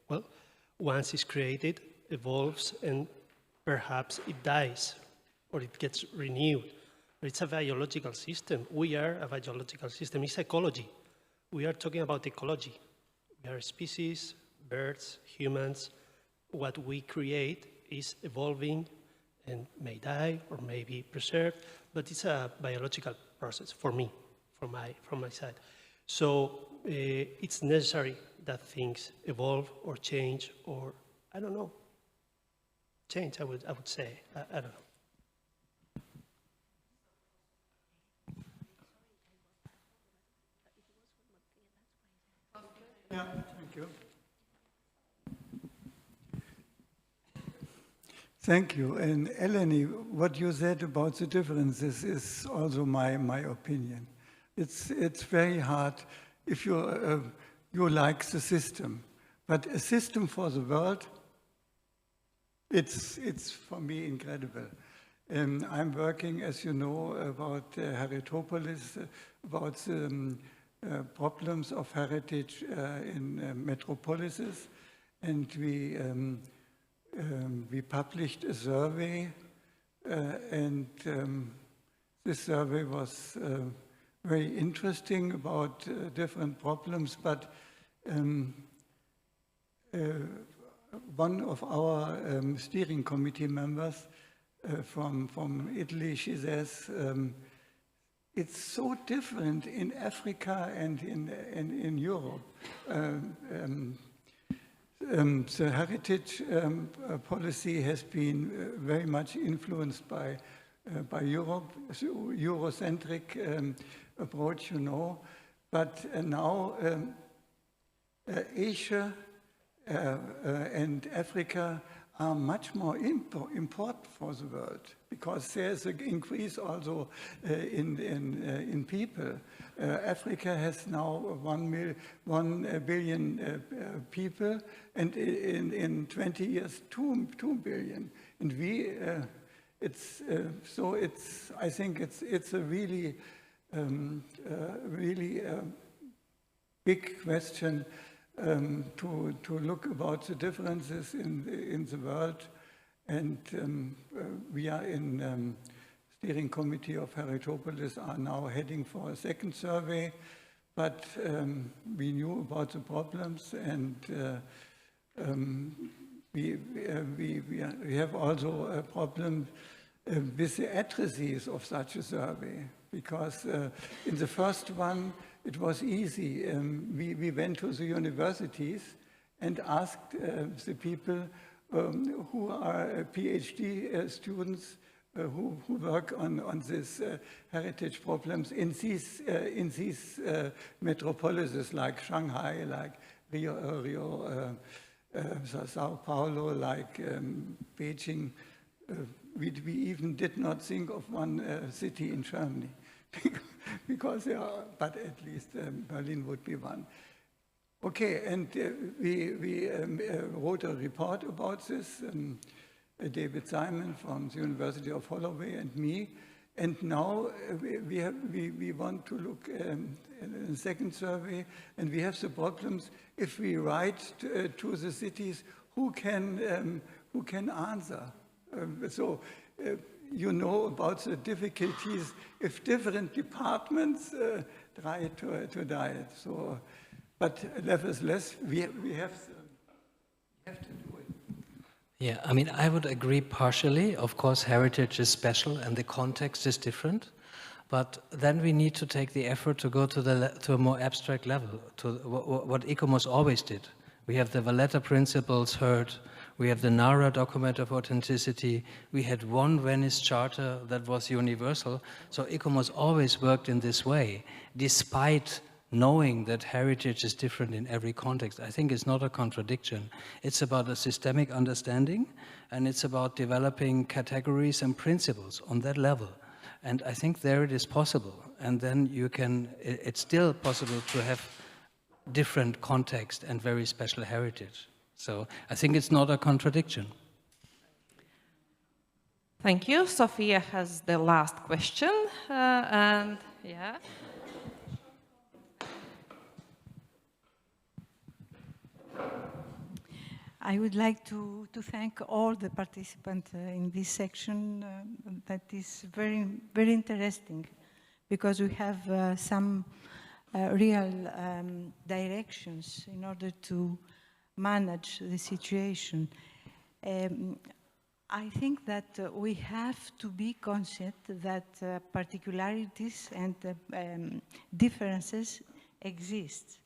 well, once it's created, evolves, and perhaps it dies or it gets renewed. But it's a biological system. We are a biological system. It's ecology. We are talking about ecology. We are species, birds, humans. What we create is evolving and may die or may be preserved, but it's a biological process for me, from my side. So it's necessary that things evolve or change, or I don't know, change. I would say. I don't know. Yeah, thank you. Thank you. And Eleni, what you said about the differences is also my opinion. It's very hard if you like the system, but a system for the world, it's for me incredible. I'm working, as you know, about Heretopolis, about the problems of heritage in metropolises, and we published a survey, and this survey was very interesting about different problems, but one of our steering committee members from Italy, she says, it's so different in Africa and in Europe. The heritage policy has been very much influenced by Europe, Eurocentric approach, you know. But now Asia and Africa are much more important for the world, because there's an increase also in people. Africa has now 1 billion people, and in 20 years, 2 billion. And I think it's a really, big question to look about the differences in the world. And we are in steering committee of Heretopolis are now heading for a second survey, but we knew about the problems, and we have also a problem with the addresses of such a survey, because in the first one it was easy. We went to the universities and asked the people who are PhD students who work on these heritage problems in these metropolises like Shanghai, like Rio, Sao Paulo, like Beijing. We even did not think of one city in Germany, because but at least Berlin would be one. Okay, and we wrote a report about this, David Simon from the University of Holloway and me, and now we want to look in a second survey, and we have the problems if we write to the cities, who can answer. So you know about the difficulties if different departments try to do it. So, but nevertheless, we have to do it. Yeah, I mean, I would agree partially. Of course, heritage is special and the context is different. But then we need to take the effort to go to a more abstract level, to what ICOMOS always did. We have the Valletta principles heard. We have the NARA document of authenticity. We had one Venice Charter that was universal. So ICOMOS always worked in this way, despite knowing that heritage is different in every context. I think it's not a contradiction. It's about a systemic understanding, and it's about developing categories and principles on that level. And I think there it is possible. And then it's still possible to have different context and very special heritage. So I think it's not a contradiction. Thank you. Sophia has the last question. And yeah. I would like to thank all the participants in this section. That is very, very interesting, because we have some real directions in order to manage the situation. I think that we have to be conscious that particularities and differences exist.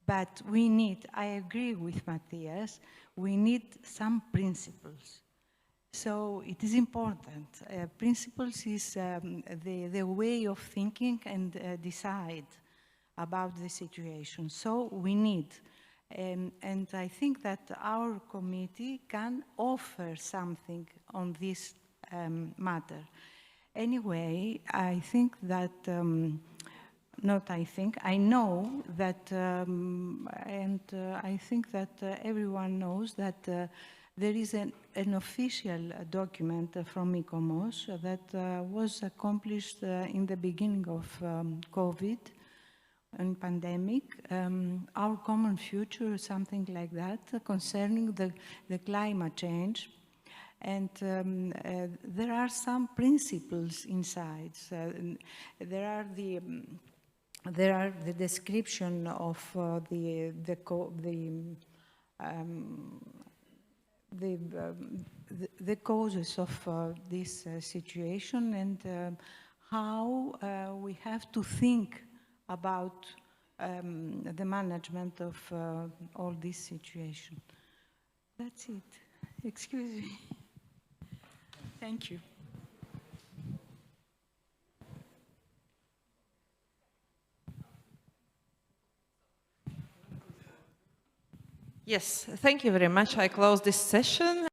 But we need, I agree with Matthias, we need some principles. So it is important. Principles is the way of thinking and decide about the situation. So we need And I think that our committee can offer something on this matter. Anyway, I think that, I know that, I think that everyone knows that there is an official document from ICOMOS that was accomplished in the beginning of COVID and pandemic, our common future, or something like that, concerning the climate change. And there are some principles inside. There are the description of the causes of this situation, and how we have to think about the management of all this situation. That's it. Excuse me. Thank you. Yes, thank you very much. I close this session.